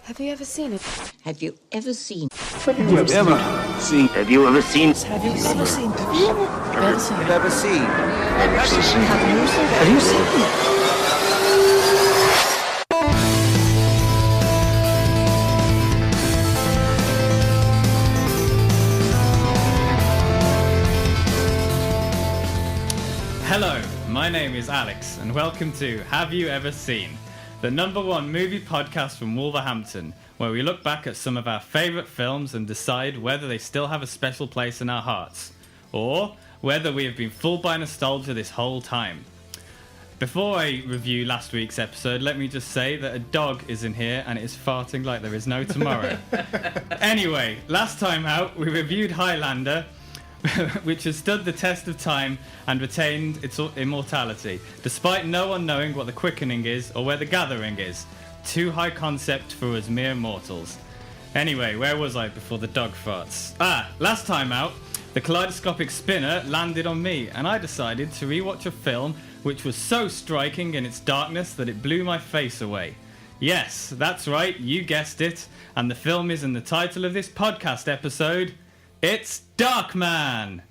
Have you ever seen it? Have you ever seen? Have you ever seen? Have you ever seen? Have you ever seen? Have you ever seen? Have you ever seen? Have you seen? Hello, my name is Alex, and welcome to Have You Ever Seen? The #1 movie podcast from Wolverhampton, where we look back at some of our favourite films and decide whether they still have a special place in our hearts, or whether we have been fooled by nostalgia this whole time. Before I review last week's episode, let me just say that a dog is in here and it is farting like there is no tomorrow. Anyway, last time out, we reviewed Highlander, which has stood the test of time and retained its immortality, despite no one knowing what the quickening is or where the gathering is. Too high concept for us mere mortals. Anyway, where was I before the dog farts? Last time out, the kaleidoscopic spinner landed on me, and I decided to rewatch a film which was so striking in its darkness that it blew my face away. Yes, that's right, you guessed it, and the film is in the title of this podcast episode. It's Darkman!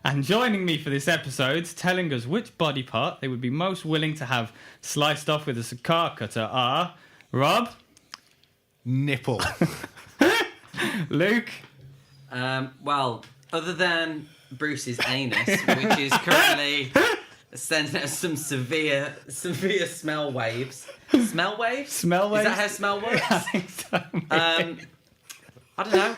And joining me for this episode, telling us which body part they would be most willing to have sliced off with a cigar cutter are Rob, Nipple. Luke, Well, other than Bruce's anus, which is currently sending us some severe smell waves. Smell waves? Smell waves? Is that how smell works? I think so. I don't know.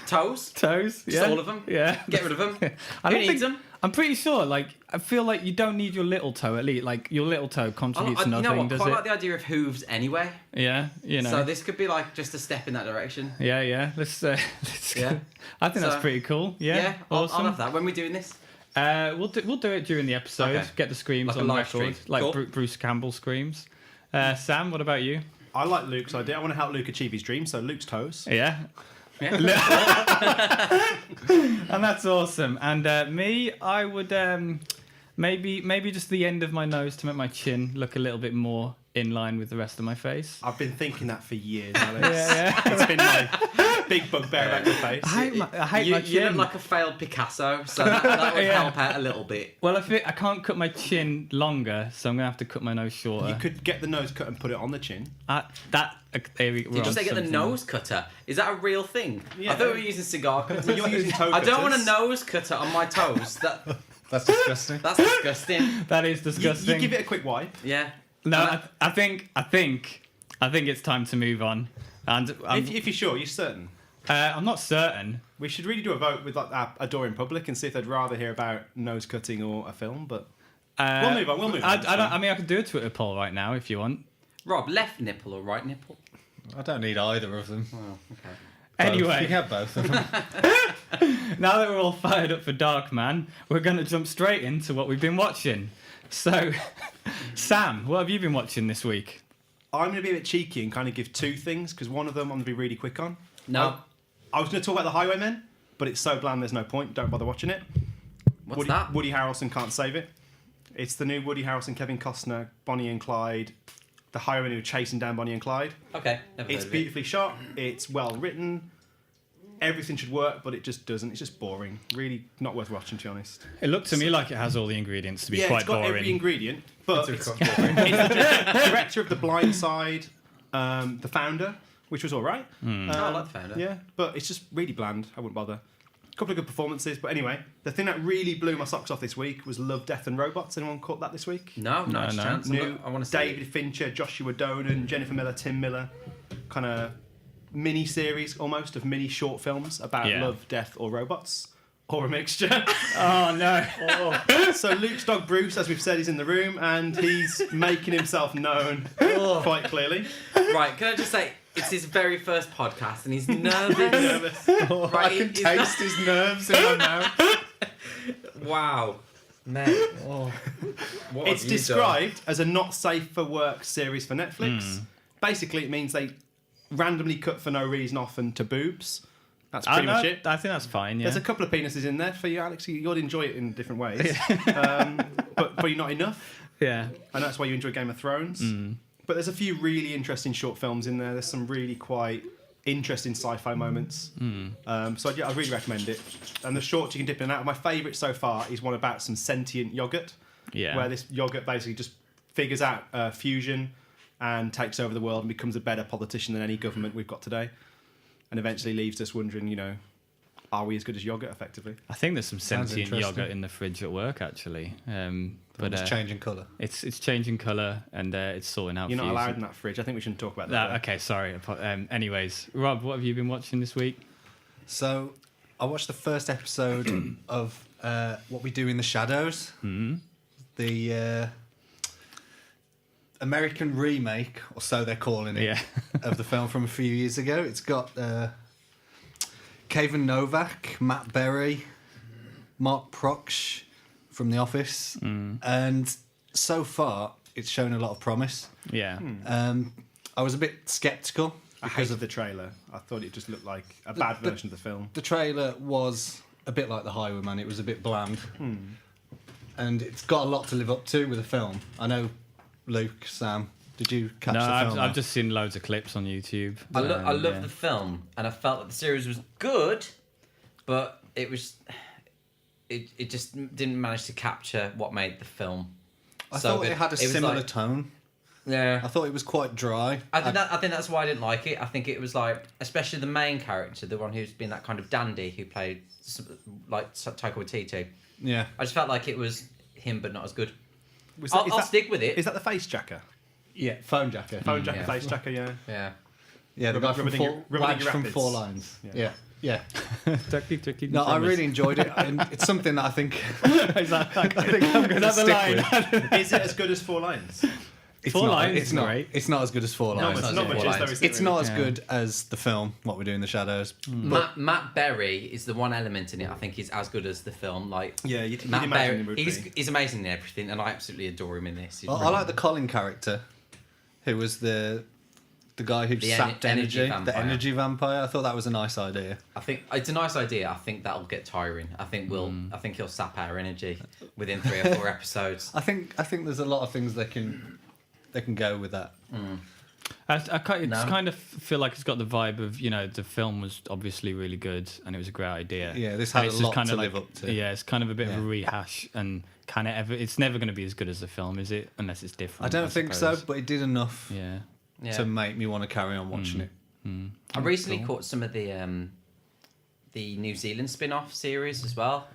Toes? Toes, yeah. Just all of them? Yeah. Get rid of them. I Who don't needs think, them? I'm pretty sure, I feel like you don't need your little toe, at least. Like, your little toe contributes You know nothing, what? does Quite it? like the idea of hooves anyway. Yeah, you know. So this could be like just a step in that direction. Yeah. Let's Yeah. I think that's So- pretty cool. Yeah, I'll awesome. have that. When we're doing this? We'll do it during the episode. Okay. Get the screams Like a on live record, stream. like Cool. Bruce Campbell screams. Sam, what about you? I like Luke's idea. I want to help Luke achieve his dream, so Luke's toes. Yeah. Yeah. And that's awesome. And me, I would maybe just the end of my nose to make my chin look a little bit more in line with the rest of my face. I've been thinking that for years, Alex. Yeah. It's been my big bugbear about your face. I hate my You chin. look like a failed Picasso, so that would Yeah. help out a little bit. Well, I can't cut my chin longer, so I'm gonna have to cut my nose shorter. You could get the nose cut and put it on the chin. There we go. Did you say get the nose cutter? Is that a real thing? Yeah. I thought we were using cigar cutters. You're using toe I don't want a cutters. nose cutter on my toes. That's disgusting. That's disgusting. That is You disgusting. give it a quick wipe. Yeah. No, I think it's time to move on. And If you're sure, you're certain. I'm not certain. We should really do a vote with like our adoring public and see if they'd rather hear about nose cutting or a film. But we'll move on. We'll move on. I mean, I could do a Twitter poll right now if you want. Rob, left nipple or right nipple? I don't need either of them. Oh, okay. Anyway, You can have both of them. now that we're all fired up for Darkman, we're going to jump straight into what we've been watching. So, Sam, what have you been watching this week? I'm going to be a bit cheeky and kind of give two things because one of them I'm going to be really quick on. No. I was going to talk about The Highwaymen, but it's so bland there's no point. Don't bother watching it. What's that? Woody Harrelson can't save it. It's the new Woody Harrelson, Kevin Costner, Bonnie and Clyde. The highwaymen who are chasing down Bonnie and Clyde. Okay. Never It's heard of it. beautifully shot. It's well written. Everything should work, but it just doesn't. It's just boring. Really not worth watching, to be honest. It looked to me like it has all the ingredients to be Yeah, quite it's got boring. every ingredient, but it's quite boring. the director of The Blind Side, The Founder, which was all right. I like the founder. Yeah, but it's just really bland. I wouldn't bother. A couple of good performances, but anyway, the thing that really blew my socks off this week was Love, Death and Robots. Anyone caught that this week? No, not a No. chance. New I want to see David Fincher, Joshua Donan, Jennifer Miller, Tim Miller, kind of mini series almost of mini short films about Yeah. love, death, or robots, or a mixture. Oh no! So Luke's dog Bruce, as we've said, is in the room and he's making himself known quite clearly. Right, can I just say, it's his very first podcast and he's nervous. Right, I can taste his nerves in my mouth. Wow. Man. What It's have you described as a not safe for work series for Netflix. Basically, it means they randomly cut for no reason often to boobs. That's pretty much it. I think that's fine. Yeah. There's a couple of penises in there for you, Alex. You'll enjoy it in different ways, but probably not enough. Yeah. And that's why you enjoy Game of Thrones. But there's a few really interesting short films in there. There's some really quite interesting sci-fi moments. So I really recommend it. And the shorts you can dip in and out. My favourite so far is one about some sentient yogurt. Yeah. Where this yogurt basically just figures out fusion and takes over the world and becomes a better politician than any government we've got today. And eventually leaves us wondering, are we as good as yogurt, effectively? I think there's some Sounds sentient interesting. yogurt in the fridge at work, actually. But it's changing colour. It's changing colour and it's sorting out. You're not fusion. allowed in that fridge. I think we shouldn't talk about that. Okay, sorry. Anyways, Rob, what have you been watching this week? So I watched the first episode of What We Do in the Shadows. The American remake, or so they're calling it, Yeah. of the film from a few years ago. It's got Kevin Novak, Matt Berry, Mark Proksch from The Office, and so far it's shown a lot of promise. Yeah. I was a bit sceptical I because hated the trailer. I thought it just looked like a bad version of the film. the trailer was a bit like The Highwayman. It was a bit bland, and it's got a lot to live up to with the film. I know, Luke, Sam, did you catch No, the film? I've just seen loads of clips on YouTube. I love yeah. the film, and I felt that the series was good, but it just didn't manage to capture what made the film. I so thought good. it had a It was similar like- tone. Yeah. I thought it was quite dry. I think that's why I didn't like it. I think it was like, especially the main character, the one who's been that kind of dandy who played like Taika Waititi. Yeah. I just felt like it was him, but not as good. Was I'll that- stick with it. Is that the face jacker? Yeah, phone jacker. Phone jacker, Yeah. face jacker, yeah. Yeah. Yeah, the guy from Rubbing your Lads from rapids. Four Lines. Yeah. Tricky No, I really enjoyed it, and it's something that I think Is that, I think I'm going to Another stick line. with. Is it as good as Four Lines? It's Four not, Lines it's is not. great. It's not as good as Four No, Lines. it's it's not not much Four as though, Lines. is it, It's really? not as Yeah. good as the film, What We Do in the Shadows. Matt Berry is the one element in it I think is as good as the film. Like Yeah, you'd Matt imagine Berry, it would be. he's amazing in everything, and I absolutely adore him in this. He's I really- like the Colin character, who was the guy who The sapped energy energy, vampire. the energy vampire. I thought that was a nice idea. I think it's a nice idea. I think that'll get tiring. I think I think he'll sap our energy within 3 or 4 episodes. I think there's a lot of things they can go with that. I kind No. of feel like it's got the vibe of, the film was obviously really good and it was a great idea. Yeah, this And had it's a just lot kinda to like, live up to. Yeah, it's kind of a bit of a Yeah. rehash and it's never going to be as good as the film, is it? Unless it's different. I don't think so, suppose. but it did enough Yeah. Yeah. to make me want to carry on watching it. I recently caught some of the New Zealand spin-off series as well.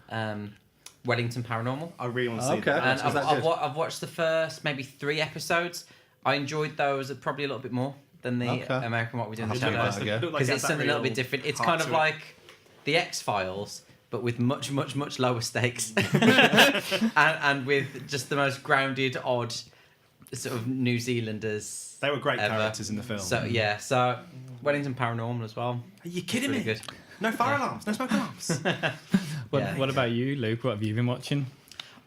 Wellington Paranormal. I really want to see Okay. that. And is that good? I've watched the first maybe 3 episodes. I enjoyed those probably a little bit more than the Okay. American What We Do in the I'll give Shadows. that a go. Looked like Because it had it's that something a little bit real different. It's heart kind of to it. like the X-Files, but with much, much, much lower stakes. and with just the most grounded, odd sort of New Zealanders. They were great ever. characters in the film. So Wellington Paranormal as well. Are you kidding Pretty me? good. No fire alarms, no smoke alarms. Yeah. What about you, Luke? What have you been watching?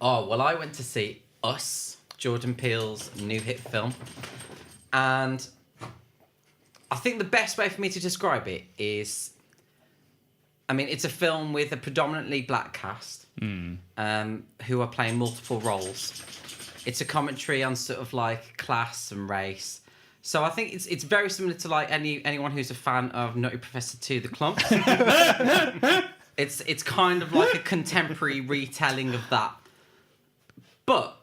Oh, well, I went to see Us, Jordan Peele's new hit film. And I think the best way for me to describe it is, I mean, it's a film with a predominantly black cast who are playing multiple roles. It's a commentary on sort of like class and race. So I think it's very similar to like anyone who's a fan of Nutty Professor 2: The Clumps. It's kind of like a contemporary retelling of that. But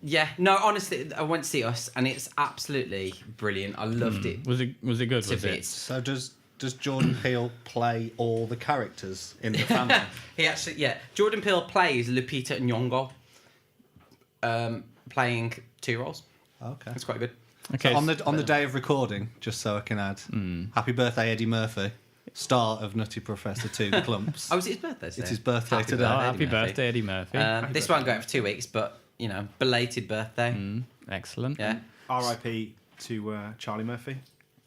yeah, no, honestly, I went to see Us, and it's absolutely brilliant. I loved it Was it good? to Was it? bits. So does Jordan Peele play all the characters in the family? He actually, yeah, Jordan Peele plays Lupita Nyong'o, playing 2 roles. Okay. That's quite good. Okay. So on the day of recording, just so I can add, happy birthday Eddie Murphy, star of Nutty Professor 2: The Clumps. Oh, was it his birthday today? It's his birthday Happy today. Oh, birthday, happy Eddie Murphy. birthday, Eddie Murphy. This won't go out for 2 weeks, but belated birthday. Excellent. Yeah, R.I.P. to Charlie Murphy,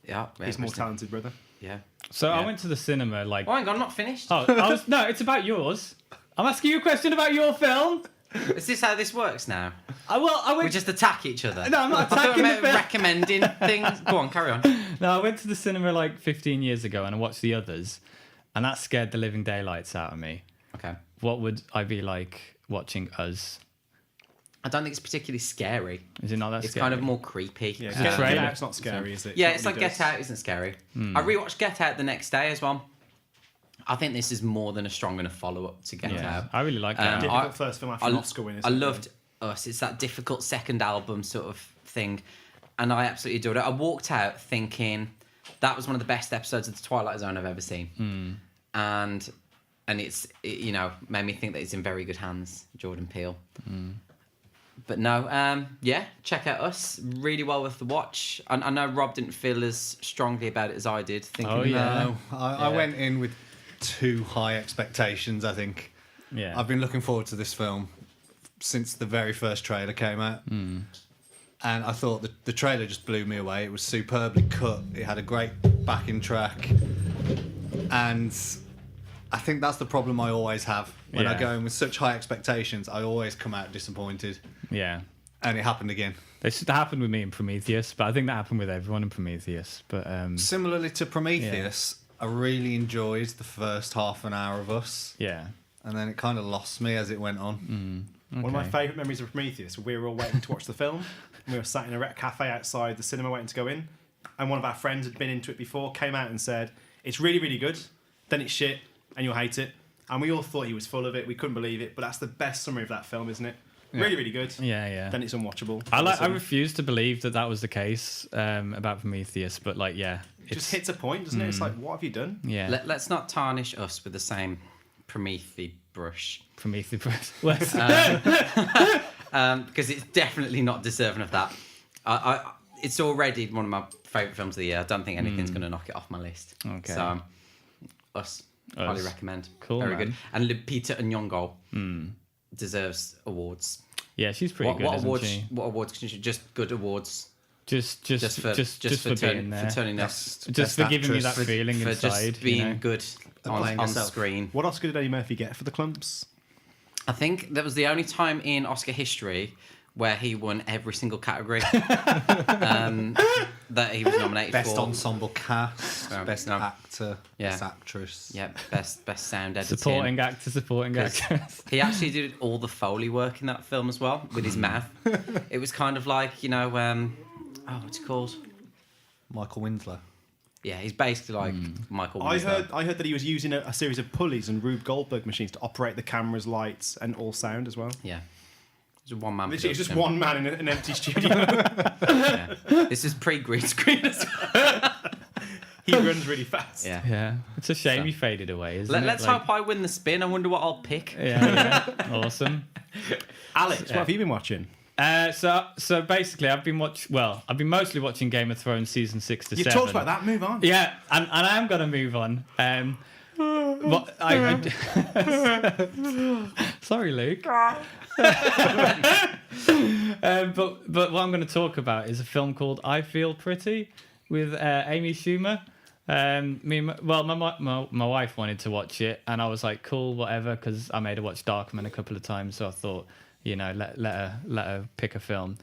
yeah. his more talented brother. Yeah. So I Yeah. went to the cinema like. Oh, hang on, I'm not finished. No, it's about yours. I'm asking you a question about your film. Is this how this works now? I We went. just attack each other. No, I'm not I thought attacking we the were film. recommending things. Go on, carry on. No, I went to the cinema like 15 years ago and I watched the others, and that scared the living daylights out of me. Okay. What would I be like watching Us? I don't think it's particularly scary. Is it not that It's scary? kind of more creepy. Yeah, a Get trailer. Out's not scary, is it? Yeah, Not it's what like he Get does. Out isn't scary. I rewatched Get Out the next day as well. I think this is more than a strong enough follow-up to Get Yeah, Out. I really like that. Difficult first film after an Oscar win. I loved Us. It's that difficult second album sort of thing, and I absolutely adored it. I walked out thinking that was one of the best episodes of The Twilight Zone I've ever seen, and it made me think that it's in very good hands, Jordan Peele. But no, check out Us. Really well worth the watch. I know Rob didn't feel as strongly about it as I did. Thinking, Oh, yeah. No, I went in with too high expectations, I think. Yeah. I've been looking forward to this film since the very first trailer came out. And I thought the trailer just blew me away. It was superbly cut. It had a great backing track. And I think that's the problem I always have. When I Yeah. go in with such high expectations, I always come out disappointed. Yeah. And it happened again. That happened with me in Prometheus, but I think that happened with everyone in Prometheus. But Similarly to Prometheus, I really enjoyed the first half an hour of Us. yeah. And then it kind of lost me as it went on. One of my favourite memories of Prometheus, we were all waiting to watch the film. And we were sat in a rec cafe outside the cinema waiting to go in. And one of our friends had been into it before, came out and said, it's really, really good. Then it's shit and you'll hate it. And we all thought he was full of it. We couldn't believe it. But that's the best summary of that film, isn't it? Really, really good. Yeah, yeah. Then it's unwatchable. I refuse to believe that was the case about Prometheus, but like, yeah. It just hits a point, doesn't it? It's like, what have you done? Yeah. Let's not tarnish Us with the same Prometheus brush. Prometheus. Because it's definitely not deserving of that. It's already one of my favourite films of the year. I don't think anything's going to knock it off my list. Okay. So, Us. Highly recommend. Cool, Very man. good. And Lupita Nyong'o deserves awards. Yeah, she's pretty good, isn't awards? she? What awards can she? Just good awards. Just for being there. For turning up. Just for giving me that feeling for inside. just being you know? good playing on herself. screen. What Oscar did Eddie Murphy get for The Clumps? I think that was the only time in Oscar history where he won every single category that he was nominated Best for. ensemble cast, best no. actor, Yeah. best actress. Yeah, best sound editing. Supporting actress. He actually did all the Foley work in that film as well with his mouth. It was kind of like, what's it called? Michael Winslow. Yeah, he's basically like Michael I Winslow. heard that he was using a series of pulleys and Rube Goldberg machines to operate the cameras, lights, and all sound as well. Yeah. It's a one-man Literally, it's just production. one man in an empty studio. Yeah. This is pre-green screen as well. He runs really fast. Yeah. Yeah. It's a shame he faded away, isn't it? Let's hope I win the spin. I wonder what I'll pick. Yeah. Awesome. Alex, what have you been watching? So basically, I've been mostly watching Game of Thrones season 6 to You've 7. talked about that. Move on. Yeah, and I am gonna move on. But sorry, Luke. But what I'm going to talk about is a film called I Feel Pretty with Amy Schumer. My wife wanted to watch it, and I was like, cool, whatever, because I made her watch Darkman a couple of times, so I thought, let her pick a film.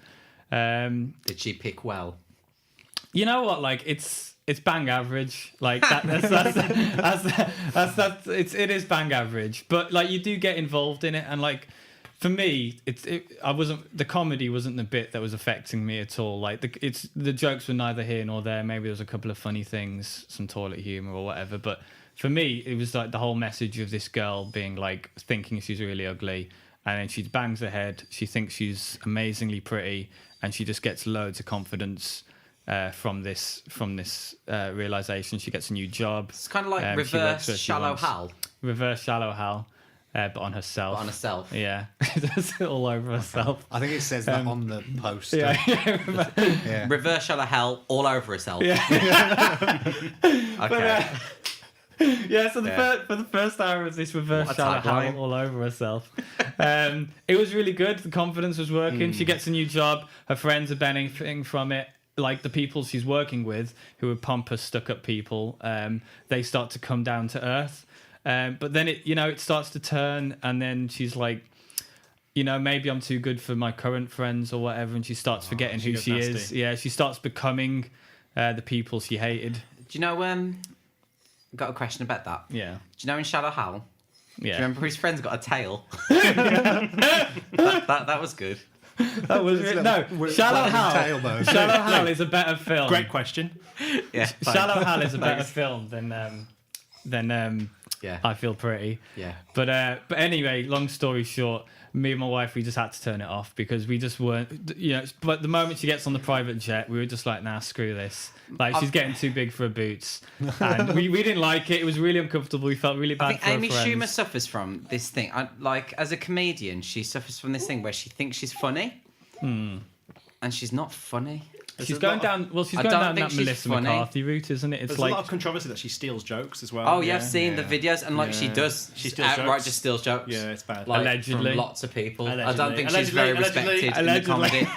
Did she pick well? You know what? Like it's bang average. Like that. It is bang average. But like you do get involved in it, and like for me, the comedy wasn't the bit that was affecting me at all. Like the jokes were neither here nor there. Maybe there was a couple of funny things, some toilet humor or whatever. But for me, it was like the whole message of this girl being like thinking she's really ugly, and then she bangs her head. She thinks she's amazingly pretty, and she just gets loads of confidence. From this realization, she gets a new job. It's kind of like she works where reverse she Shallow wants. Hal. Reverse Shallow Hal, but on herself. On herself. Yeah, that's it all over herself. I think it says that on the poster. Yeah. Reverse Shallow Hal all over herself. Yeah. Okay. Yeah, so for the first hour of this reverse What a Shallow Hal tagline. all over herself. It was really good. The confidence was working. She gets a new job. Her friends are benefiting from it. Like the people she's working with, who are pompous, stuck-up people, they start to come down to earth. But then it starts to turn, and then she's like, maybe I'm too good for my current friends or whatever, and she starts forgetting who gets she nasty. is. Yeah, she starts becoming the people she hated. Do you know? Got a question about that. Yeah. Do you know in Shallow Hal? Do Yeah. you remember his friend's got a tail? that was good. That was no. Shallow Hal. Shallow Hal is a better film. Great question. Yeah. Shallow Hal is a better film than Yeah. I Feel Pretty. Yeah. But anyway, long story short, me and my wife, we just had to turn it off because we just weren't, but the moment she gets on the private jet, we were just like, nah, screw this. Like, she's getting too big for her boots. And we didn't like it. It was really uncomfortable. We felt really bad I think for Amy her friends. Schumer suffers from this thing. As a comedian, she suffers from this thing where she thinks she's funny. And she's not funny. She's going down. Well, she's I going don't down think that she's Melissa funny. McCarthy route, isn't it? It's There's like a lot of controversy that she steals jokes as well. Oh, yeah, I've Yeah. seen the videos, and she does. She steals outright jokes. just steals jokes. Yeah, it's bad. Like, Allegedly. from lots of people. I Allegedly. don't think she's very respected in the comedy.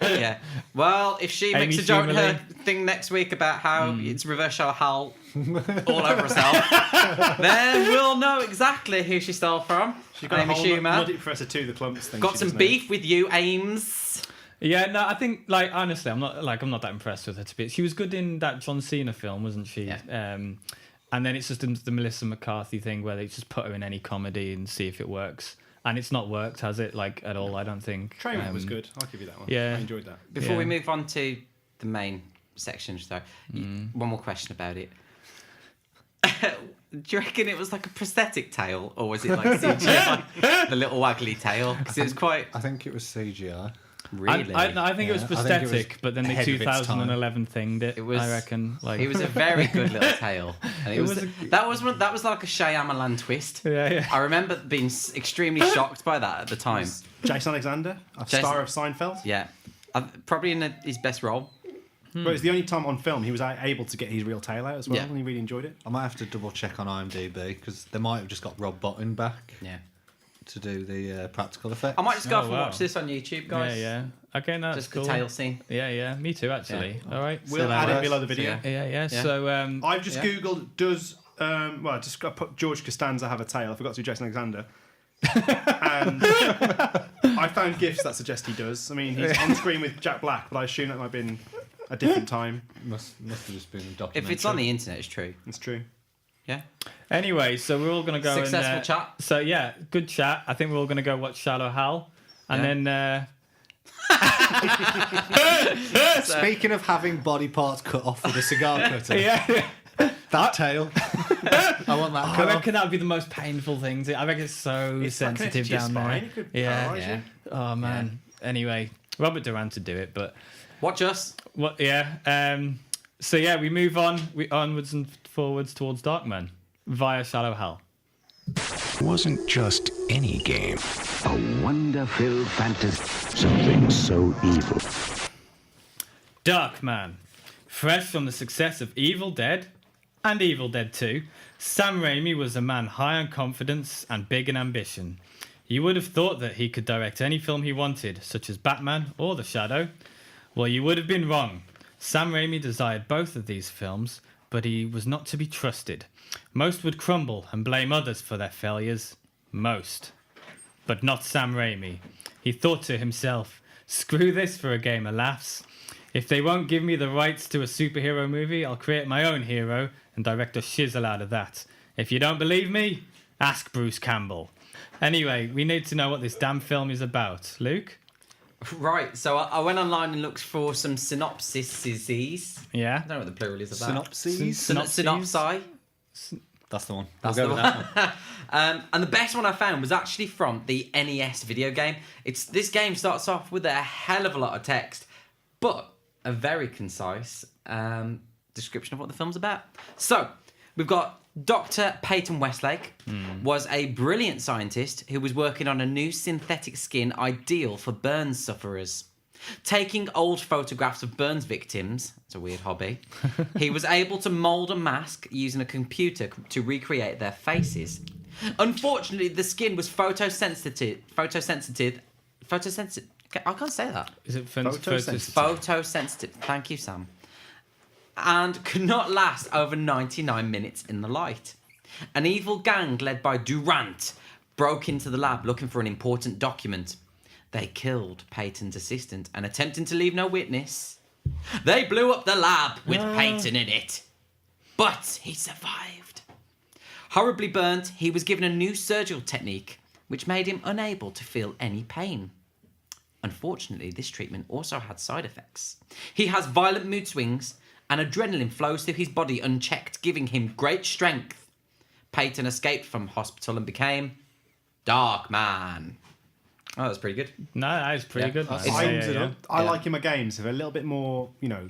Yeah. Well, if she Amy makes a joke Schumer. her thing next week about how it's reverse Shallow Hal all over herself, then we'll know exactly who she stole from. She's got Amy a whole Schumer. Nutty Professor 2, the Clumps thing. Got she some does now. beef with you, Ames. yeah, no, I think honestly, I'm not that impressed with her. To be, she was good in that John Cena film, wasn't she? Yeah. And then it's just the Melissa McCarthy thing where they just put her in any comedy and see if it works. And it's not worked, has it? Like at all? I don't think. Trainwreck was good. I'll give you that one. yeah. I enjoyed that. Before Yeah. we move on to the main section, one more question about it. Do you reckon it was like a prosthetic tail, or was it like CGI, the little waggly tail? Because it was quite I think it was CGI. really. I think it was Yeah, I think it was prosthetic, but then they ahead of its time. 2011 thinged it. It was. I reckon. Like It was a very good little tail, and that was like a Shyamalan twist. Yeah. I remember being extremely shocked by that at the time. Jason Alexander, a Jason- star of Seinfeld. Yeah, probably in his best role. But it's the only time on film he was able to get his real tail out as well, Yeah. and he really enjoyed it. I might have to double check on IMDb because they might have just got Rob Bottin back Yeah, to do the practical effects. I might just go off and wow. watch this on YouTube, guys. Yeah. Okay, no, that's Just cool. the tail scene. Yeah. Me too, actually. All right. We'll add it below the video. Yeah. So I've just Yeah. googled just got put George Costanza have a tail. I forgot to do Jason Alexander. And I found gifs that suggest he does. I mean, he's on screen with Jack Black, but I assume that might have been a different time. Must have just been a documentary. If it's on the internet, it's true. It's true. Yeah. anyway, so we're all gonna go Successful and, chat. So yeah, good chat. I think we're all gonna go watch Shallow Hal, and then. Speaking of having body parts cut off with a cigar cutter, Yeah. that tail. I want that I cut off. reckon that would be the most painful thing. I reckon it's so It's like sensitive connected to your down spine. there. It could Yeah. paralyse you. Oh man. Anyway, Robert Durant to do it, but Watch us. what? Yeah. So yeah, we move on. We onwards and forwards towards Darkman via Shallow Hal. It wasn't just any game. A wonder-filled fantasy. Something so evil. Darkman. Fresh from the success of Evil Dead and Evil Dead 2, Sam Raimi was a man high on confidence and big in ambition. You would have thought that he could direct any film he wanted, such as Batman or The Shadow. Well, you would have been wrong. Sam Raimi desired both of these films, but he was not to be trusted. Most would crumble and blame others for their failures. Most. But not Sam Raimi. He thought to himself, screw this for a game of laughs. If they won't give me the rights to a superhero movie, I'll create my own hero and direct a shizzle out of that. If you don't believe me, ask Bruce Campbell. Anyway, we need to know what this damn film is about. Luke? Right, so I went online and looked for some synopsises. Yeah? I don't know what the plural is about. Synopses. Synopsi. That's the one. That's we'll the go with that one. And the best one I found was actually from the NES video game. This game starts off with a hell of a lot of text, but a very concise description of what the film's about. So, we've got Dr. Peyton Westlake was a brilliant scientist who was working on a new synthetic skin ideal for burns sufferers. Taking old photographs of burns victims, it's a weird hobby, he was able to mould a mask using a computer to recreate their faces. Unfortunately, the skin was photosensitive. I can't say that. Is it Photosensitive. Photosensitive. Thank you, Sam. And could not last over 99 minutes in the light. An evil gang led by Durant broke into the lab looking for an important document. They killed Peyton's assistant and attempting to leave no witness, they blew up the lab with Peyton in it. But he survived. Horribly burnt, he was given a new surgical technique which made him unable to feel any pain. Unfortunately, this treatment also had side effects. He has violent mood swings and adrenaline flows through his body unchecked, giving him great strength. Peyton escaped from hospital and became Darkman. Oh, that's pretty good. No, that is pretty good. I like in my games if they're a little bit more,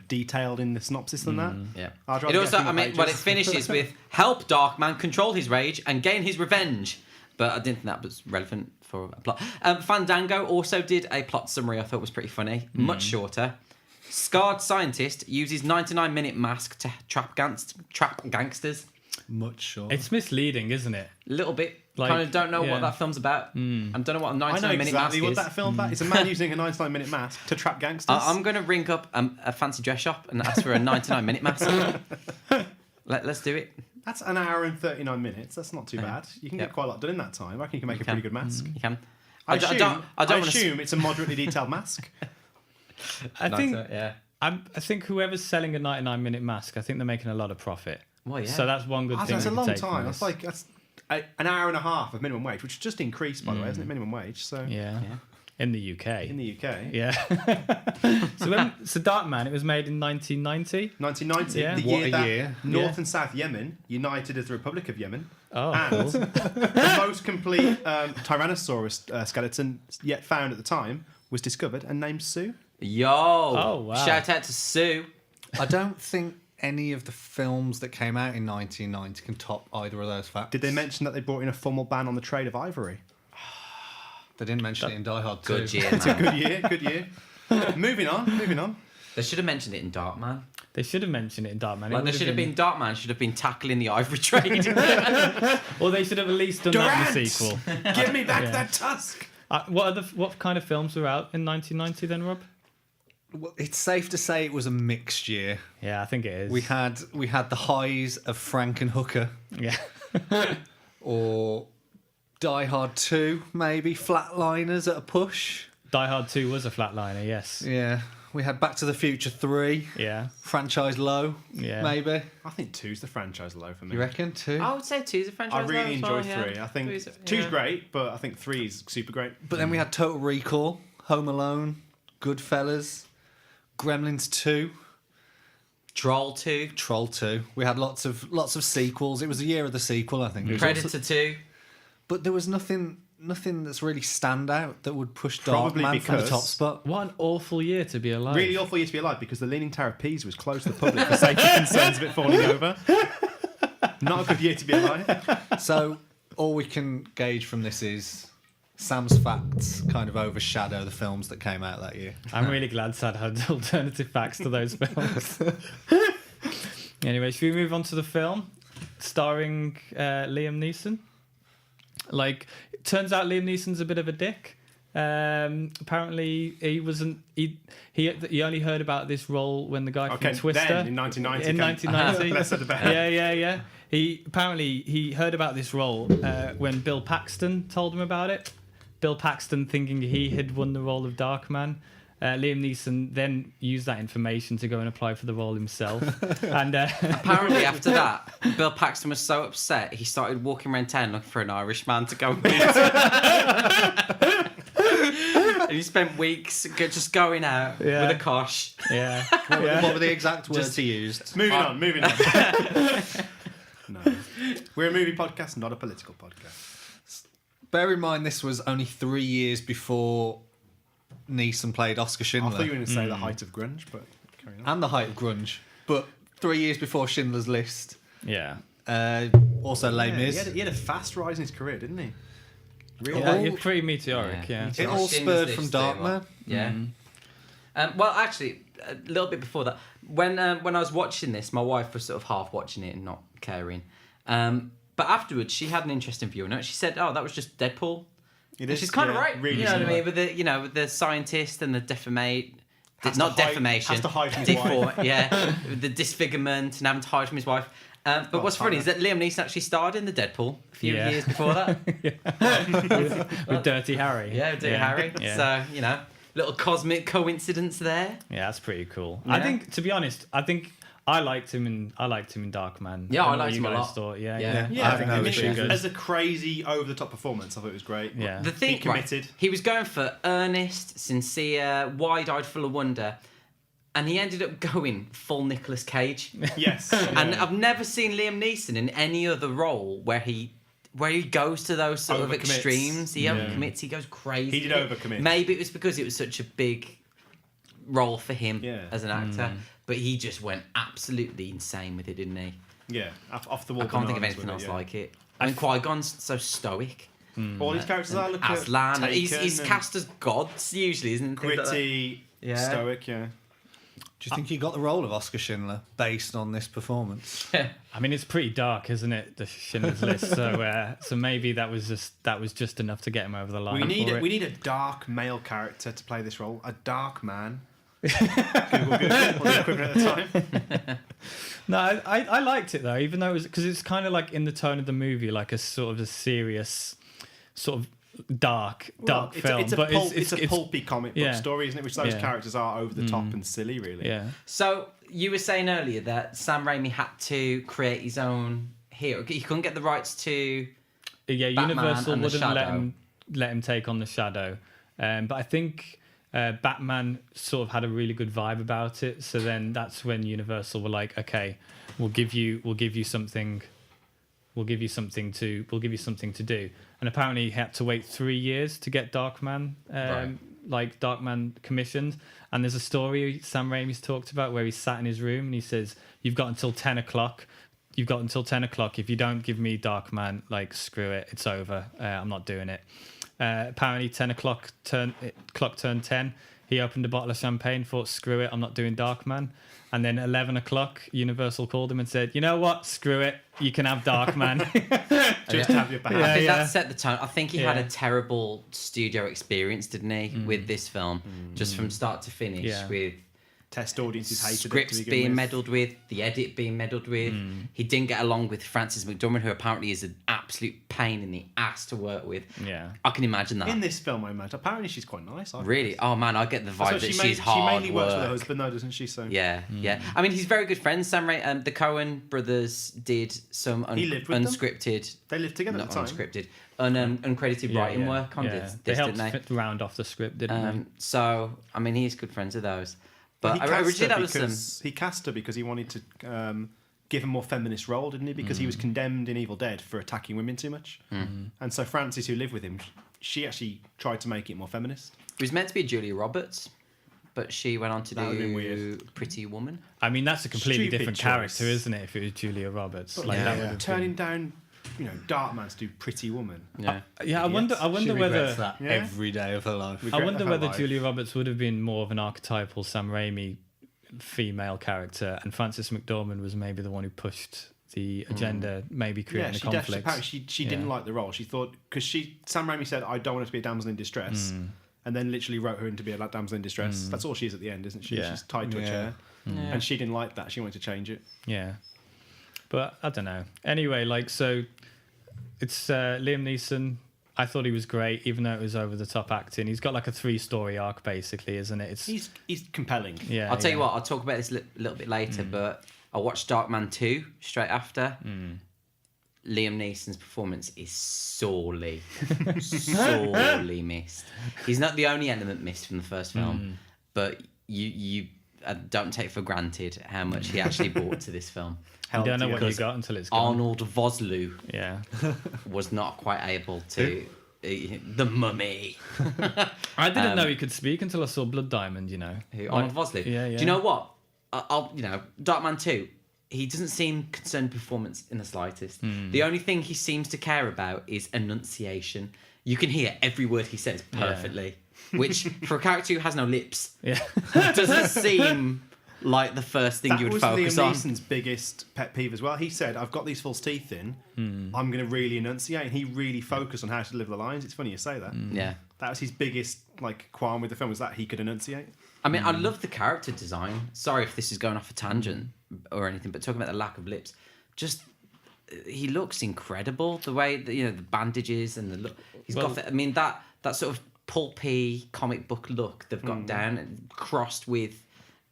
detailed in the synopsis than that. Yeah. I'd It rather also, get through the it finishes with help Darkman control his rage and gain his revenge. But I didn't think that was relevant for a plot. Fandango also did a plot summary I thought was pretty funny, much shorter. Scarred scientist uses 99-minute mask to trap gangsters. Much shorter. It's misleading, isn't it? A little bit. Like, kind of don't know yeah. what that film's about. And don't know what a 99-minute I know mask exactly is. what that film's about. It's a man using a 99-minute mask to trap gangsters. I'm going to ring up a fancy dress shop and ask for a 99-minute mask. Let's do it. That's an hour and 39 minutes. That's not too bad. You can get quite a lot done in that time. I reckon you can make a pretty good mask. You can. I don't assume it's a moderately detailed mask. I think yeah. I think whoever's selling a 99-minute mask, I think they're making a lot of profit. Well, yeah. So that's one good thing. That's a we can long take from time. this. That's an hour and a half of minimum wage, which just increased, by the way, isn't it? Minimum wage. So Yeah. In the UK. in the UK, Yeah. so Darkman, it was made in 1990. 1990, Yeah. the What year a that year. North and South Yemen united as the Republic of Yemen, Oh, and cool. the most complete Tyrannosaurus skeleton yet found at the time was discovered and named Sue. Yo. Oh, wow. Shout out to Sue. I don't think any of the films that came out in 1990 can top either of those facts. Did they mention that they brought in a formal ban on the trade of ivory? They didn't mention it in Die Hard 2. Good year, It's a man. good year. Moving on. They should have mentioned it in Darkman. They should have mentioned it in Darkman. Like, there should have been Darkman should have been tackling the ivory trade. Or they should have at least done that in the sequel. Give me back that tusk. What kind of films were out in 1990 then, Rob? Well, it's safe to say it was a mixed year. Yeah, I think it is. We had the highs of Frankenhooker, Yeah. or Die Hard 2, maybe Flatliners at a push. Die Hard 2 was a flatliner, yes. Yeah, we had Back to the Future 3, Yeah. franchise low, Yeah. maybe. I think 2's the franchise low for me. You reckon 2? I would say 2's a franchise. I really though, as enjoy well, yeah. 3. I think Three's- 2's yeah. great, but I think 3's super great. But then we had Total Recall, Home Alone, Goodfellas, Gremlins 2, Troll 2. Troll 2. We had lots of sequels. It was the year of the sequel, I think. It was Predator also- 2. but there was nothing that's really stand out that would push Probably Darkman from the because- top spot. What an awful year to be alive. Really awful year to be alive because the Leaning Tower of Pisa was closed to the public for safety concerns of it falling over. Not a good year to be alive. So all we can gauge from this is Sam's facts kind of overshadow the films that came out that year. I'm really glad Sad had alternative facts to those films. Anyway, should we move on to the film starring Liam Neeson? Like, it turns out Liam Neeson's a bit of a dick. Apparently, he wasn't. He only heard about this role when the guy from Twister then in 1990. in 1990. Less said the better. Yeah. He heard about this role when Bill Paxton told him about it. Bill Paxton thinking he had won the role of Darkman. Liam Neeson then used that information to go and apply for the role himself. And Apparently, after that, Bill Paxton was so upset he started walking around town looking for an Irish man to go and meet. And he spent weeks just going out with a kosh. yeah, What were the exact words he used? Moving on. No. We're a movie podcast, not a political podcast. Bear in mind, this was only 3 years before Neeson played Oscar I Schindler. thought you were going to say the height of grunge, but carry on. And the height of grunge. But 3 years before Schindler's List. yeah. Also Les Mis. He had a fast rise in his career, didn't he? Really? Yeah, you're pretty meteoric. Yeah. It all spurred from Darkman. Yeah. Well, actually, a little bit before that, when I was watching this, my wife was sort of half watching it and not caring. But afterwards, she had an interesting view on it. She said, "Oh, that was just Deadpool." It She's kind of right. Really you know what I similar. mean? With the scientist and the defamation. Has Not to hide- defamation. has to hide from his wife. Yeah. The disfigurement and having to hide from his wife. But what's funny is that Liam Neeson actually starred in the Deadpool a few years before that. With Dirty Harry. Yeah, Dirty Harry. Yeah. So, little cosmic coincidence there. Yeah, that's pretty cool. Yeah. I think, to be honest, I liked him in Darkman. Yeah, I don't know what liked you him a guys lot. Thought. Yeah. Yeah, I think that was pretty good. As a crazy, over-the-top performance, I thought it was great. Yeah. The thing, He committed. Right, he was going for earnest, sincere, wide-eyed, full of wonder, and he ended up going full Nicolas Cage. Yes. And I've never seen Liam Neeson in any other role where he goes to those sort of Overcommits. extremes. He overcommits. He goes crazy. He did overcommit. Maybe it was because it was such a big role for him as an actor, but he just went absolutely insane with it, didn't he? Yeah, off the wall. I can't think of bananas anything with else it, yeah. like it. I mean, Qui-Gon's so stoic. All his characters are. Look at Aslan, Taken he's and cast as gods usually, isn't he? gritty, Yeah. stoic. Yeah. Do you think he got the role of Oscar Schindler based on this performance? I mean, it's pretty dark, isn't it? The Schindler's List. So maybe that was just enough to get him over the line. We need a dark male character to play this role. A dark man. Google, or the equivalent at the time. No, I liked it though, even though it was because it's kind of like in the tone of the movie, like a sort of a serious, sort of dark film. It's a pulpy comic book yeah. story, isn't it? Which those Yeah. characters are over the top and silly, really. Yeah. So you were saying earlier that Sam Raimi had to create his own hero. He couldn't get the rights to. Yeah, Batman Universal and the wouldn't Shadow. let him take on the Shadow, but I think Batman sort of had a really good vibe about it. So then that's when Universal were like, okay, we'll give you something to do. And apparently he had to wait 3 years to get Darkman, Darkman commissioned. And there's a story Sam Raimi's talked about where he sat in his room and he says, "You've got until 10 o'clock. You've got until 10 o'clock. If you don't give me Darkman, like, screw it. It's over. I'm not doing it." Apparently 10 o'clock clock turned 10. He opened a bottle of champagne, thought, screw it, I'm not doing Darkman. And then 11 o'clock, Universal called him and said, "You know what? Screw it. You can have Darkman." Just have your back. I think that set the tone. I think he had Yeah. a terrible studio experience, didn't he, with this film, just from start to finish, Yeah. with Test audiences hated scripts it to begin being with. meddled with, the edit being meddled with. He didn't get along with Frances McDormand, who apparently is an absolute pain in the ass to work with. Yeah. I can imagine that. In this film, I imagine. Apparently, she's quite nice. Really? Oh man, I get the vibe that she's She hard mainly works with her work. husband, though, doesn't she? So Yeah, yeah. I mean, he's very good friends. Sam Raimi, the Coen brothers did some He lived with them? unscripted, they lived together not at the time. unscripted, uncredited writing work on this, They didn't helped they? round off the script, didn't So, I mean, he's good friends with those. But He cast originally her that was because he cast her because he wanted to give a more feminist role, didn't he? Because he was condemned in Evil Dead for attacking women too much. And so Frances, who lived with him, she actually tried to make it more feminist. It was meant to be Julia Roberts, but she went on to That would've been do weird. Pretty Woman. I mean, that's a completely Stupid different choice. character, isn't it? If it was Julia Roberts, But that would have turning down, Darkman to do Pretty Woman. Yeah. I wonder She whether regrets that Yeah. every day of her life. I wonder her whether life. Julia Roberts would have been more of an archetypal Sam Raimi female character, and Frances McDormand was maybe the one who pushed the agenda, maybe creating a she definitely. conflict. Apparently, she didn't like the role. She thought because Sam Raimi said, "I don't want her to be a damsel in distress," and then literally wrote her in to be a damsel in distress. That's all she is at the end, isn't she? Yeah. She's tied to a Yeah. chair, and she didn't like that. She wanted to change it. Yeah, but I don't know. Anyway, so it's Liam Neeson. I thought he was great, even though it was over the top acting. He's got like a 3-story arc, basically, isn't it? It's He's compelling. yeah. I'll tell you yeah. what, I'll talk about this a little bit later, but I watched Darkman 2 straight after. Liam Neeson's performance is sorely missed. He's not the only element missed from the first film, but you don't take for granted how much he actually brought to this film. You don't know what you Because got until it's gone. Arnold Vosloo Yeah. was not quite able to... The Mummy. I didn't know he could speak until I saw Blood Diamond, you know. Who, Arnold Vosloo. Yeah, yeah. Do you know what? Darkman 2, he doesn't seem concerned with performance in the slightest. The only thing he seems to care about is enunciation. You can hear every word he says perfectly, which for a character who has no lips, Yeah. doesn't seem like the first thing That you would was focus Liam on. Neeson's biggest pet peeve as well. He said, "I've got these false teeth in. I'm going to really enunciate," and he really focused on how to deliver the lines. It's funny you say that. Yeah. That was his biggest qualm with the film, was that he could enunciate. I mean, I love the character design. Sorry if this is going off a tangent or anything, but talking about the lack of lips, just he looks incredible. The way that, the bandages and the look he's got. I mean, that sort of pulpy comic book look they've got down, crossed with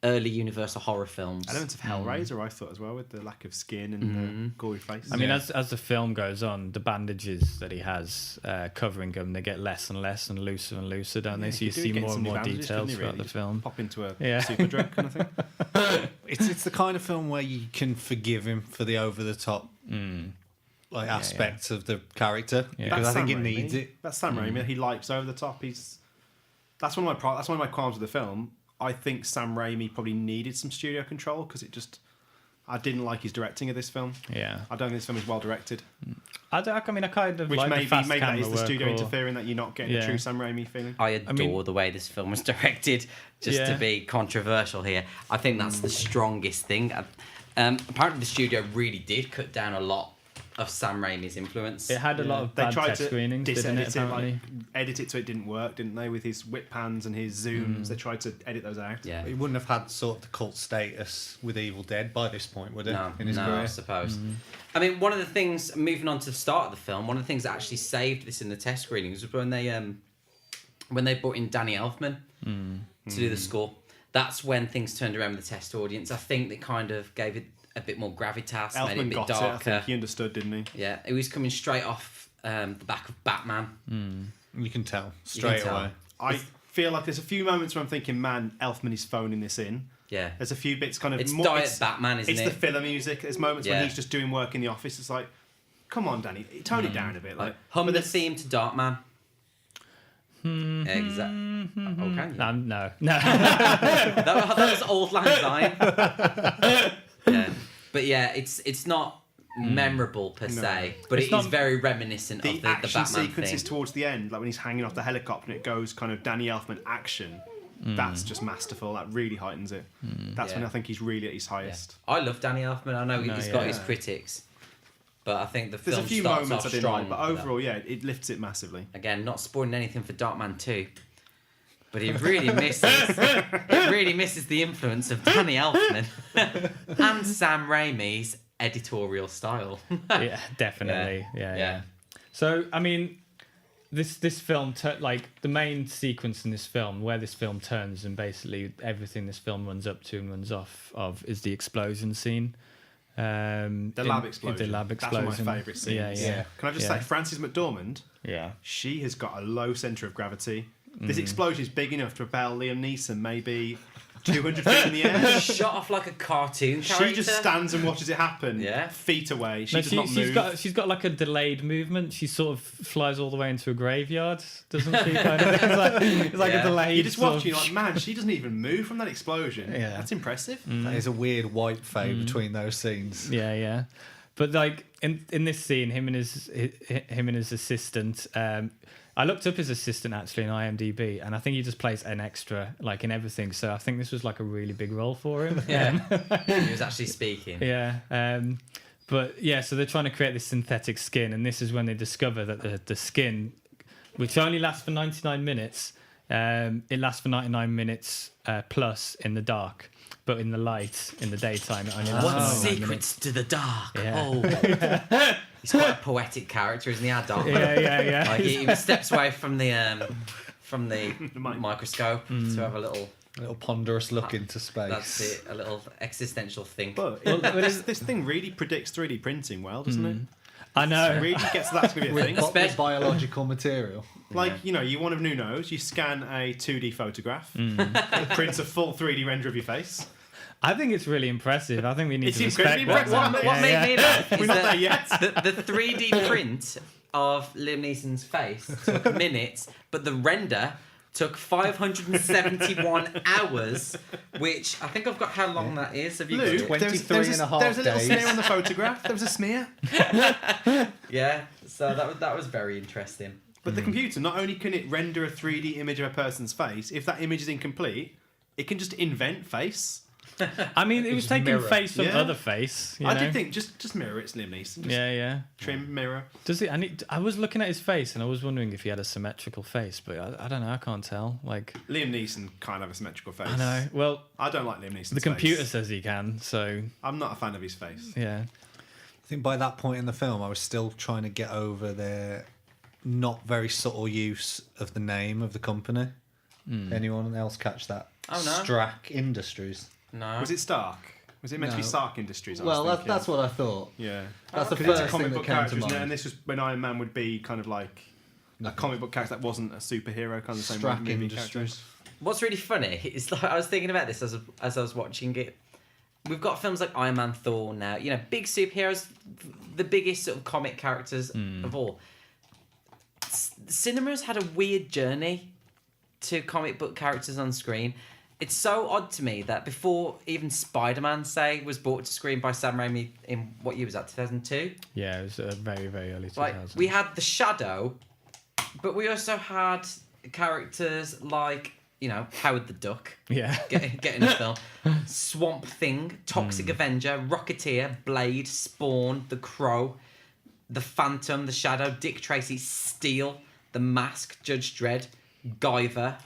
early Universal horror films. Elements of Hellraiser, I thought, as well, with the lack of skin and the gory face. I mean, as the film goes on, the bandages that he has covering him, they get less and less and looser, don't they? So you see more and more details throughout the film. Pop into a super drug kind of thing. It's the kind of film where you can forgive him for the over-the-top aspects of the character because I think it needs it. That's Sam Raimi. He likes over the top. That's one of my qualms with the film. I think Sam Raimi probably needed some studio control because I didn't like his directing of this film. Yeah, I don't think this film is well directed. I kind of which like maybe the fast that is camera the studio work interfering that you're not getting a true Sam Raimi feeling. I adore the way this film was directed. Just to be controversial here, I think that's the strongest thing. Apparently, the studio really did cut down a lot of Sam Raimi's influence. It had a lot of bad test screenings, didn't it? Apparently, edit it so it didn't work, didn't they? With his whip pans and his zooms, they tried to edit those out. Yeah, he wouldn't have had sort of the cult status with Evil Dead by this point, would it? In his career, I suppose. I mean, one of the things, moving on to the start of the film, one of the things that actually saved this in the test screenings was when they brought in Danny Elfman to do the score. That's when things turned around with the test audience. I think they kind of gave it a bit more gravitas, made it a bit got darker. it. I think he understood, didn't he? Yeah, it was coming straight off the back of Batman. You can tell straight away. I feel like there's a few moments where I'm thinking, man, Elfman is phoning this in. Yeah. There's a few bits kind of... It's diet Batman, isn't it? It's the filler music. There's moments when he's just doing work in the office. It's like, come on, Danny, tone it down a bit. Like hum the theme to Darkman. Exactly. Oh, can you? No. that was Old Lang Syne. Yeah. But yeah, it's not memorable per se, but it is very reminiscent of the action Batman sequences thing. towards the end, like when he's hanging off the helicopter and it goes kind of Danny Elfman action. That's just masterful. That really heightens it. That's when I think he's really at his highest. Yeah. I love Danny Elfman. I know he's got his critics, but I think the film There's a few starts moments off I didn't strong. like, but overall, it lifts it massively. Again, not spoiling anything for Darkman 2, but it really misses the influence of Danny Elfman and Sam Raimi's editorial style. Yeah, definitely. Yeah. So, I mean, this film, the main sequence in this film, where this film turns and basically everything this film runs up to and runs off of, is the explosion scene. The lab explosion. That's one of my favourite scenes. Yeah. Can I just say, Frances McDormand? Yeah. She has got a low centre of gravity. This explosion is big enough to propel Liam Neeson maybe 200 feet in the air. Shot off like a cartoon character. She just stands and watches it happen. Yeah. Feet away. She does not move. She's got like a delayed movement. She sort of flies all the way into a graveyard, doesn't she? Kind of. It's like a delayed. You're just watching, like, man, she doesn't even move from that explosion. Yeah. That's impressive. That is a weird white fade between those scenes. Yeah. But like in this scene, him and his assistant. I looked up his assistant actually in IMDb, and I think he just plays an extra, like, in everything. So I think this was like a really big role for him. Yeah, he was actually speaking. Yeah, but yeah, so they're trying to create this synthetic skin, and this is when they discover that the skin, which only lasts for 99 minutes, it lasts for 99 minutes plus in the dark. But in the light, in the daytime, it only lasts What for 99 secrets minutes. to the dark? Yeah. Oh, he's quite a poetic character, isn't he? Dark. Yeah. Like he steps away from the microscope to have a little ponderous look into space. That's it. A little existential think. But this thing really predicts 3D printing well, doesn't it? I know. It really gets that's going to be a thing. With biological material. Like, you want a new nose, you scan a 2D photograph, it prints a full 3D render of your face. I think it's really impressive. I think we need It's to respect incredibly that. impressive. What made me laugh is We're not that there yet. the 3D print of Liam Neeson's face took minutes, but the render took 571 hours, which I think I've got how long that is. Have you got Luke, it? 23 and a half there was a little days. smear on the photograph. There was a smear. Yeah, so that was very interesting. But the computer, not only can it render a 3D image of a person's face, if that image is incomplete, it can just invent face. I mean, it was taking mirror. face from Yeah. other face. I did think, just mirror it's Liam Neeson. Just Yeah. trim, mirror. Does it? I was looking at his face, and I was wondering if he had a symmetrical face, but I don't know. I can't tell. Like, Liam Neeson can't have a symmetrical face. I know. Well, I don't like Liam Neeson's the computer face. says he can. So I'm not a fan of his face. yeah. I think by that point in the film, I was still trying to get over their not very subtle use of the name of the company. Anyone else catch that? Oh no. Strack Industries. No. Was it Stark? Was it meant to be No. Stark Industries? Well, that's what I thought. Yeah. That's the Because it's a first comic thing that book came character, to isn't it? mind. And this was when Iron Man would be kind of like a comic book character that wasn't a superhero, kind of the same Strack movie Industries. character. What's really funny is like I was thinking about this as I was watching it. We've got films like Iron Man, Thor now. You know, big superheroes, the biggest sort of comic characters of all. Cinema's had a weird journey to comic book characters on screen. It's so odd to me that before even Spider-Man, say, was brought to screen by Sam Raimi in what year was that? 2002. Yeah, it was very, very early 2000s. Like we had the Shadow, but we also had characters like, you know, Howard the Duck. Yeah. Getting a film. Swamp Thing, Toxic Avenger, Rocketeer, Blade, Spawn, The Crow, The Phantom, The Shadow, Dick Tracy, Steel, The Mask, Judge Dredd, Guyver,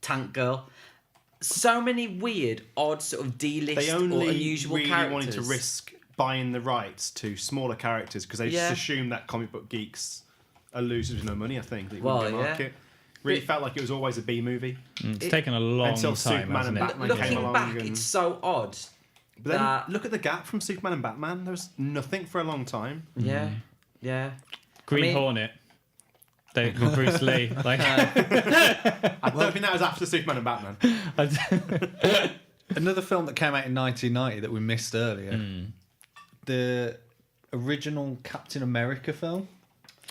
Tank Girl. So many weird, odd, sort of D-list They or only unusual really characters. wanted to risk buying the rights to smaller characters because they just assumed that comic book geeks are losers with no money, I think. That Well, wouldn't go yeah. market. Really felt like it was always a B movie. It's taken a long Until time, Superman hasn't and it? Batman came Looking along back, and- it's so odd. But then that... look at the gap from Superman and Batman. There was nothing for a long time. Yeah, yeah. Green I mean- Hornet. With Bruce Lee. Like, I don't think that was after Superman and Batman. Another film that came out in 1990 that we missed earlier. The original Captain America film.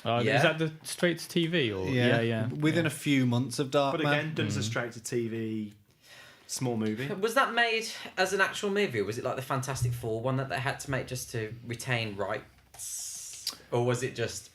Yeah. Is that the straight to TV? Or yeah. Within a few months of Darkman. But again, done as a straight to TV small movie. Was that made as an actual movie, or was it like the Fantastic Four one that they had to make just to retain rights? Or was it just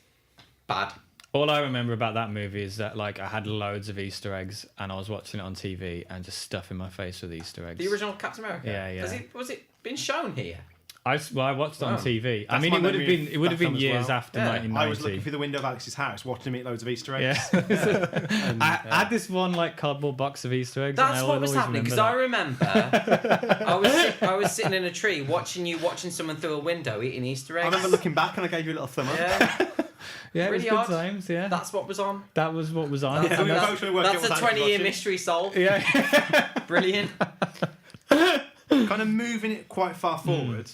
bad? All I remember about that movie is that like I had loads of Easter eggs and I was watching it on TV and just stuffing my face with Easter eggs. The original Captain America? Yeah. Was it been shown here? I watched it on Wow. TV. I That's mean, my it would have memory been of it would have that been film as years well. after Yeah. 1990. I was looking through the window of Alex's house, watching him eat loads of Easter eggs. Yeah. I had this one like cardboard box of Easter eggs. That's and what was always happening, because remember I remember I was sitting in a tree watching someone through a window eating Easter eggs. I remember looking back and I gave you a little thumb up. Yeah, Yeah, it was really good odd. times. Yeah, that's what was on. that was what was on. Yeah, we were both trying to work out That's a what Alex was 20-year watching. mystery solved. Yeah. Brilliant. Kind of moving it quite far forward.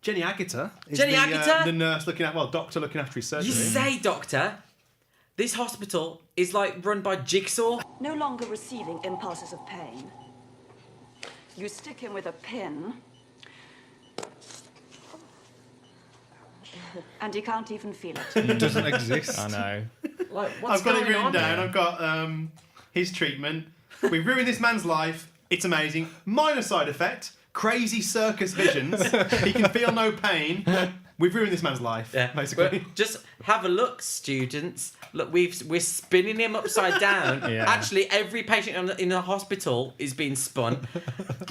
Jenny Agutter is Jenny Agutter? the nurse doctor looking after his surgery. You say, Doctor, this hospital is like run by Jigsaw. No longer receiving impulses of pain. You stick him with a pin, and he can't even feel it. It doesn't exist. I know. Like, what's I've got it going written on? down. I've got his treatment. We've ruined this man's life. It's amazing. Minor side effect. Crazy circus visions. He can feel no pain. We've ruined this man's life, Yeah, basically. but just have a look, students. Look, we're spinning him upside down. Yeah. Actually, every patient in the hospital is being spun,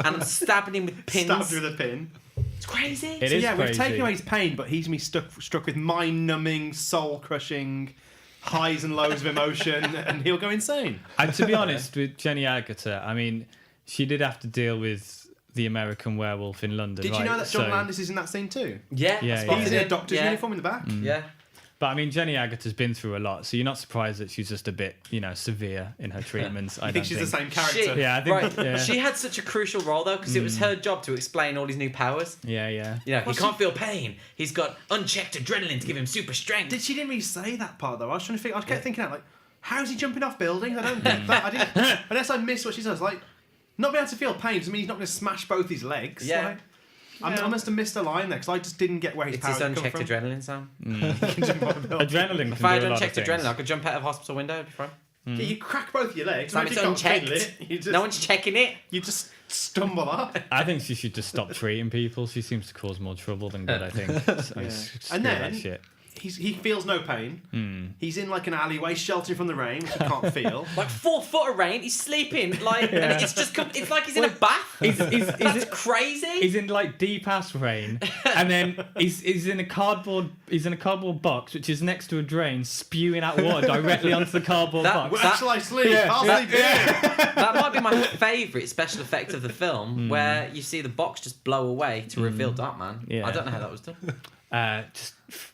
and I'm stabbing him with pins. Stabbed with a pin. It's crazy. It So is yeah, crazy. we've taken away his pain, but he's me struck with mind-numbing, soul-crushing highs and lows of emotion, and he'll go insane. And to be honest, with Jenny Agutter, I mean, she did have to deal with the American Werewolf in London. Did you know right? that John So- Landis is in that scene too? Yeah, Yeah, I spotted He's in a him. doctor's Yeah. uniform in the back. Yeah. But I mean, Jenny Agutter's been through a lot, so you're not surprised that she's just a bit, severe in her treatments. I I think she's the same character. Shit. Yeah, I think. Right. Yeah. She had such a crucial role though, because it was her job to explain all his new powers. Yeah. You know, he can't feel pain. He's got unchecked adrenaline to give him super strength. She didn't really say that part though. I was trying to think. I kept thinking out like, how's he jumping off buildings? I don't get that. I didn't. Unless I missed what she says. Like, not being able to feel pain doesn't mean he's not going to smash both his legs. Yeah. Like, I must have missed a line there because I just didn't get where his It's powers his come unchecked from. adrenaline, Sam. He can jump off a building. Adrenaline. If I had can do a lot of unchecked things. adrenaline, I could jump out of a hospital window. It'd be fine. Yeah, you crack both your legs. Sam, and it's if you can't feel unchecked. it, you just, No one's checking it. You just stumble up. I think she should just stop treating people. She seems to cause more trouble than good. I think. So screw And that then shit. he feels no pain. He's in like an alleyway, sheltering from the rain, which he can't feel. Like 4 foot of rain, he's sleeping. Like, and it's just it's like he's in a bath. That's crazy. He's in like deep ass rain, and then he's in a cardboard box which is next to a drain, spewing out water directly onto the cardboard box. Where shall I sleep? Yeah. I'll sleep here. That might be my favourite special effect of the film, where you see the box just blow away to reveal Darkman. Yeah. I don't know how that was done. Just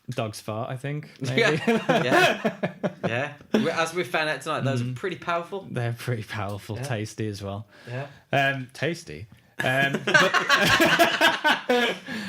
Dog's fart, I think. Maybe. yeah. As we found out tonight, those are pretty powerful. They're pretty powerful, tasty as well. Yeah. Tasty. Can I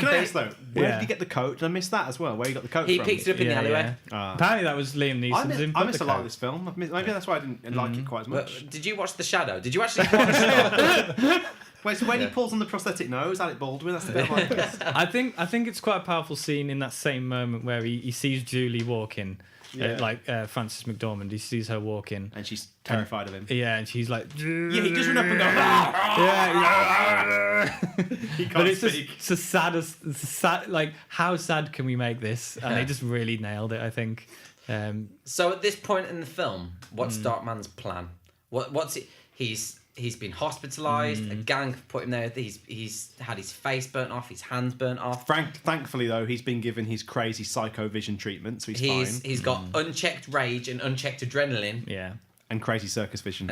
ask though, where did he get the coat? Did I miss that as well? Where he got the coat He from? picked it up in the alleyway. Apparently that was Liam Neeson's input. I missed a lot of this film. Maybe that's why I didn't like it quite as much. But did you watch The Shadow? Did you actually watch Wait, so when he pulls on the prosthetic nose, Alec Baldwin, that's the bit I like. I think it's quite a powerful scene in that same moment where he sees Julie walking. Frances McDormand, he sees her walking, and she's terrified of him. Yeah, and she's like, yeah, he just run up and go, he can't but it's speak. Just it's a sad, like, how sad can we make this? And they just really nailed it, I think. So at this point in the film, what's Darkman's plan? What's it? He's been hospitalised. A gang put him there. He's had his face burnt off, his hands burnt off. Thankfully, though, he's been given his crazy psycho vision treatment, so he's fine. He's got unchecked rage and unchecked adrenaline. Yeah, and crazy circus vision.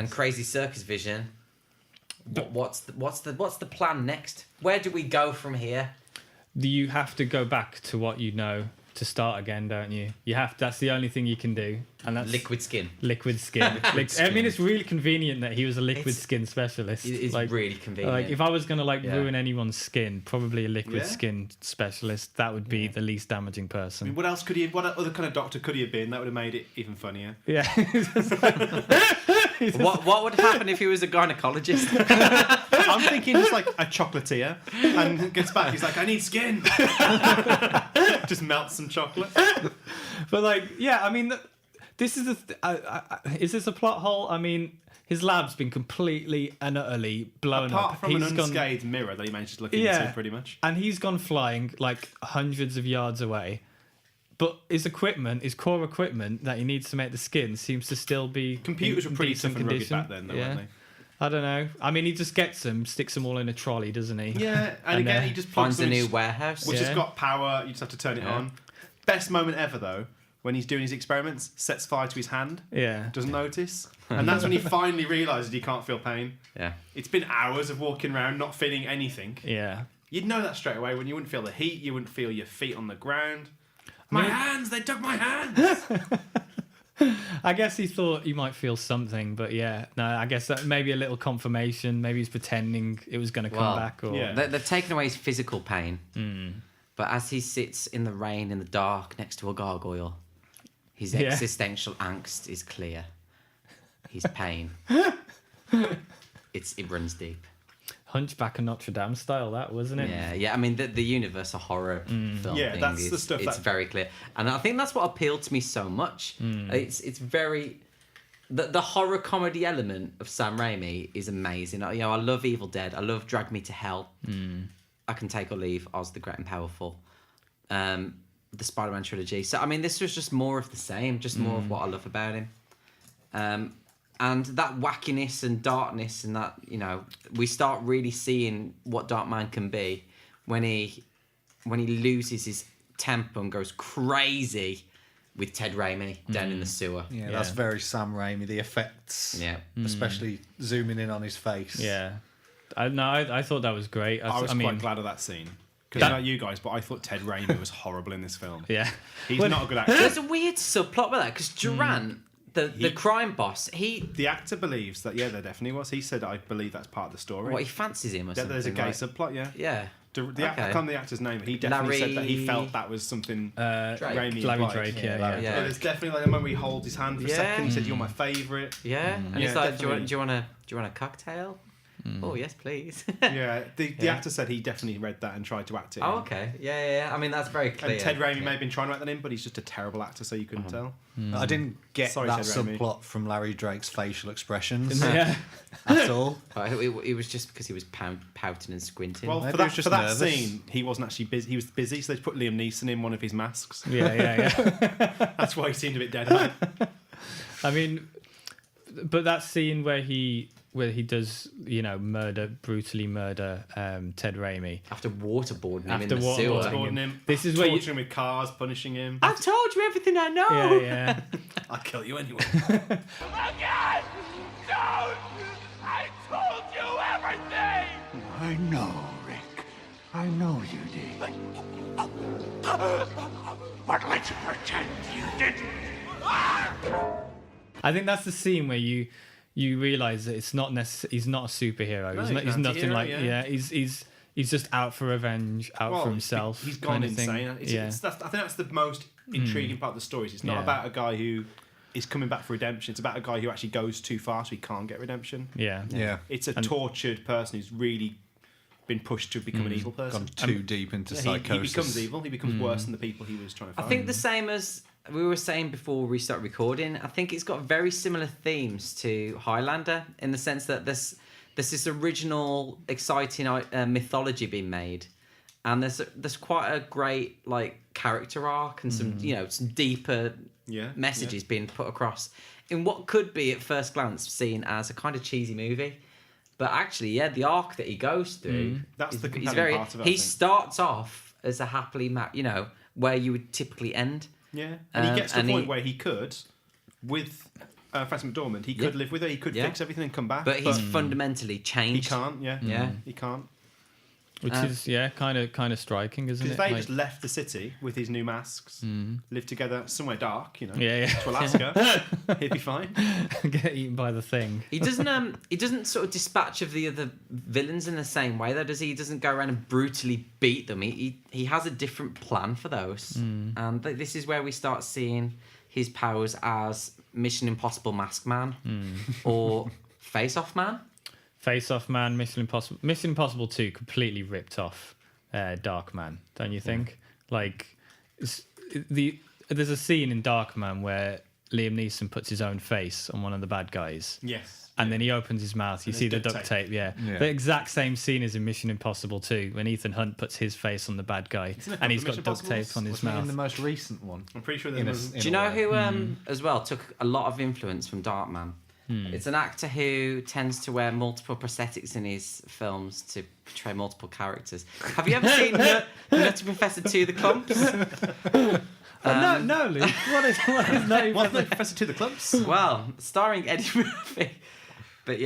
What's the plan next? Where do we go from here? You have to go back to what you know to start again, don't you? You have. That's the only thing you can do, and that's liquid skin. Liquid skin. I mean, it's really convenient that he was a liquid skin specialist. It's really convenient. Like, if I was going to ruin anyone's skin, probably a liquid skin specialist. That would be the least damaging person. I mean, what else could he? What other kind of doctor could he have been? That would have made it even funnier. Yeah. What would happen if he was a gynecologist? I'm thinking just like a chocolatier, and gets back. He's like, I need skin. Just melts some chocolate. But I mean, this is is this a plot hole? I mean, his lab's been completely and utterly blown up. Apart from an unscathed mirror that he managed to look into, pretty much. And he's gone flying like hundreds of yards away. But his core equipment that he needs to make the skin seems to still be computers were pretty tough and rugged condition. back then, though, weren't they? I don't know. I mean, he just gets them, sticks them all in a trolley, doesn't he? Yeah, and again, he just finds a new warehouse, which has got power. You just have to turn it on. Best moment ever, though, when he's doing his experiments, sets fire to his hand. Yeah, doesn't notice, and that's when he finally realises he can't feel pain. Yeah, it's been hours of walking around not feeling anything. Yeah, you'd know that straight away when you wouldn't feel the heat, you wouldn't feel your feet on the ground. My hands! They took my hands! I guess he thought he might feel something, but I guess that maybe a little confirmation. Maybe he's pretending it was going to come back. Or they've taken away his physical pain, but as he sits in the rain in the dark next to a gargoyle, his existential angst is clear. His pain, it runs deep. Hunchback of Notre Dame style, that wasn't it? Yeah. I mean, the Universal horror film thing that's the stuff. It's very clear, and I think that's what appealed to me so much. It's very the horror comedy element of Sam Raimi is amazing. I love Evil Dead. I love Drag Me to Hell. I Can Take or Leave. Oz the Great and Powerful. The Spider-Man trilogy. So I mean, this was just more of the same, just more of what I love about him. And that wackiness and darkness and that, we start really seeing what Darkman can be when he loses his temper and goes crazy with Ted Raimi down in the sewer. Yeah, that's very Sam Raimi. The effects, especially zooming in on his face. Yeah, I thought that was great. I was quite glad of that scene. Because not you guys, but I thought Ted Raimi was horrible in this film. Yeah, he's not a good actor. There's a weird subplot with that because Durant. The crime boss, the actor believes that, there definitely was. He said, I believe that's part of the story. What, he fancies him or something? There's a gay subplot, Yeah. I can't remember the actor's name. He definitely said that he felt that was something Raimi Larry implied. Drake, Yeah, there's definitely a moment where he holds his hand for a second. He said, "You're my favourite." Yeah, and he's like, do you want a cocktail? Oh yes, please. The actor said he definitely read that and tried to act it. Oh, okay. Yeah. I mean, that's very clear. And Ted Raimi may have been trying to act that in, but he's just a terrible actor, so you couldn't tell. I didn't get Sorry, that Ted Raimi. subplot from Larry Drake's facial expressions at all. It was just because he was pouting and squinting. Well, Maybe for that nervous. scene, he wasn't actually busy. He was busy, so they put Liam Neeson in one of his masks. Yeah. That's why he seemed a bit dead. I mean, but that scene where he does, brutally murder Ted Raimi. After waterboarding him in the sewer. Waterboarding him. This is where torturing him with cars, punishing him. I've told you everything I know. Yeah. I'll kill you anyway. Again! Don't! I told you everything! I know, Rick. I know you did. But let's pretend you didn't. I think that's the scene where you realise that it's not he's not a superhero. No, he's he's an nothing anti-hero, like yeah. he's just out for revenge, for himself. He's gone kind of thing. insane. I think that's the most intriguing part of the story. It's not about a guy who is coming back for redemption. It's about a guy who actually goes too far, so he can't get redemption. Yeah. It's a tortured person who's really been pushed to become an evil person. Gone too deep into psychosis. He becomes evil. He becomes worse than the people he was trying to fight. I think the same as we were saying before we started recording. I think it's got very similar themes to Highlander in the sense that there's this original, exciting mythology being made, and there's quite a great like character arc and some some deeper messages being put across in what could be at first glance seen as a kind of cheesy movie. But actually, the arc that he goes through, that's the compelling very, part of it. He starts off as a happily where you would typically end. Yeah, and he gets to the point where he could, with Francis McDormand, he could live with it, he could fix everything and come back. But he's fundamentally changed. He can't, he can't. Which is kind of striking, isn't it? Because if they just left the city with his new masks, lived together somewhere dark, to Alaska, he'd be fine. Get eaten by the thing. He doesn't sort of dispatch of the other villains in the same way, though, does he? He doesn't go around and brutally beat them. He has a different plan for those, and this is where we start seeing his powers as Mission Impossible Mask Man or Face Off Man. Face Off Man, Mission Impossible 2 completely ripped off Darkman, don't you think? Like, there's a scene in Darkman where Liam Neeson puts his own face on one of the bad guys. Yes. And then he opens his mouth. You see the duct tape, The exact same scene as in Mission Impossible 2 when Ethan Hunt puts his face on the bad guy and he's got duct tape on his mouth. In the most recent one. I'm pretty sure Do you know who as well took a lot of influence from Darkman? It's an actor who tends to wear multiple prosthetics in his films to portray multiple characters. Have you ever seen Nutty Professor 2 The Clumps? No, Luke. What is Nutty Professor 2 The Clumps? Well, starring Eddie Murphy. But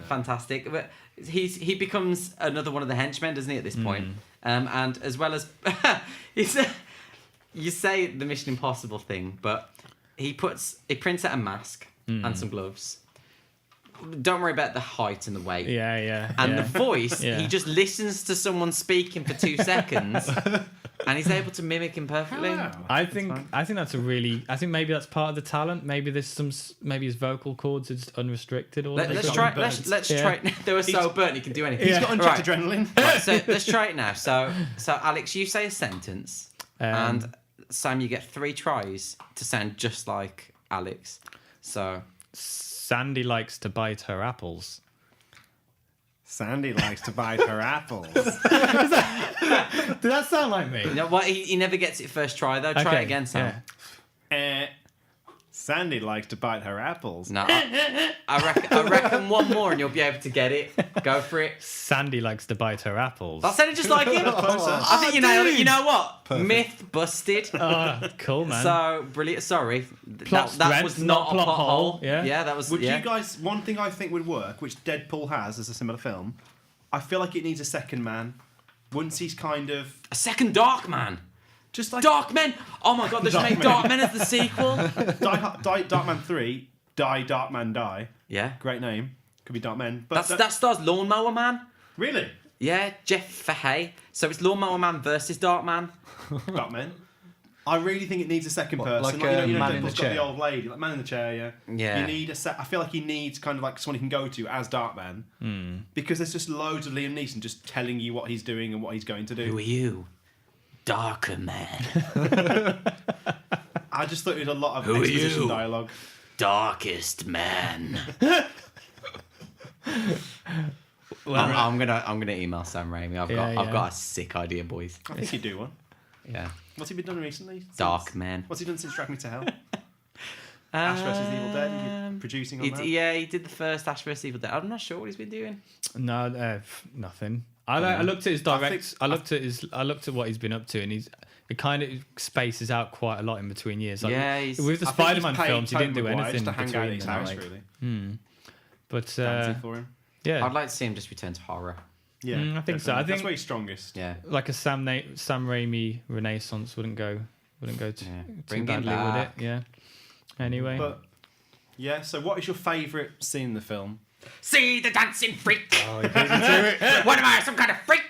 fantastic. But he becomes another one of the henchmen, doesn't he, at this point? And as well as... you say the Mission Impossible thing, but... He prints out a mask and some gloves. Don't worry about the height and the weight. And the voice, he just listens to someone speaking for 2 seconds and he's able to mimic him perfectly. I think that's maybe that's part of the talent. Maybe maybe his vocal cords are just unrestricted. Or let's try. They were so burnt he can do anything. He's got unchecked adrenaline. Right, so let's try it now. So Alex, you say a sentence and Sam, you get 3 tries to sound just like Alex. So, Sandy likes to bite her apples. Sandy likes to bite her apples. Did that sound like me? You know what? He never gets it first try though. Try it again, Sam. Sandy likes to bite her apples. No, I reckon one more and you'll be able to get it. Go for it. Sandy likes to bite her apples. That sounded just like him. I think you nailed it. You know what? Perfect. Myth busted. Oh, cool, man. So brilliant. Sorry, that was not a plot hole. Yeah, that was. Would you guys? One thing I think would work, which Deadpool has as a similar film, I feel like it needs a second man. Once he's kind of a second Darkman. Just like Darkman. Oh my god, they should make Darkman as the sequel. Darkman 3, Darkman Die. Yeah. Great name. Could be Darkman. But that stars Lawnmower Man. Really? Yeah, Jeff Fahey. So it's Lawnmower Man versus Darkman. Darkman. I really think it needs a second person. Like Man in the Chair. Got the old lady, like Man in the Chair, Yeah. You need I feel like he needs kind of like someone he can go to as Darkman. Because there's just loads of Liam Neeson just telling you what he's doing and what he's going to do. Who are you? Darker Man. I just thought it was a lot of exposition dialogue. Darkest Man. Well, I'm gonna email Sam Raimi. I've got a sick idea, boys. I think he'd do one. Yeah. What's he been doing recently? Darkman. What's he done since Drag Me to Hell? Ash vs Evil Dead. He's producing on that. Yeah, he did the first Ash vs Evil Dead. I'm not sure what he's been doing. No, nothing. I looked at his direct. I looked at what he's been up to, and it kind of spaces out quite a lot in between years. Like, with the Spider-Man films, he didn't do anything to hang out at between his them. house, really. But for him. yeah, I'd like to see him just return to horror. Yeah, I think so. I that's think where he's strongest. Yeah. like a Sam Raimi Renaissance wouldn't go too Bring him badly, would it? back. Yeah. Anyway. But yeah, so what is your favourite scene in the film? See the dancing freak. Oh, he beat me to it. What am I, some kind of freak?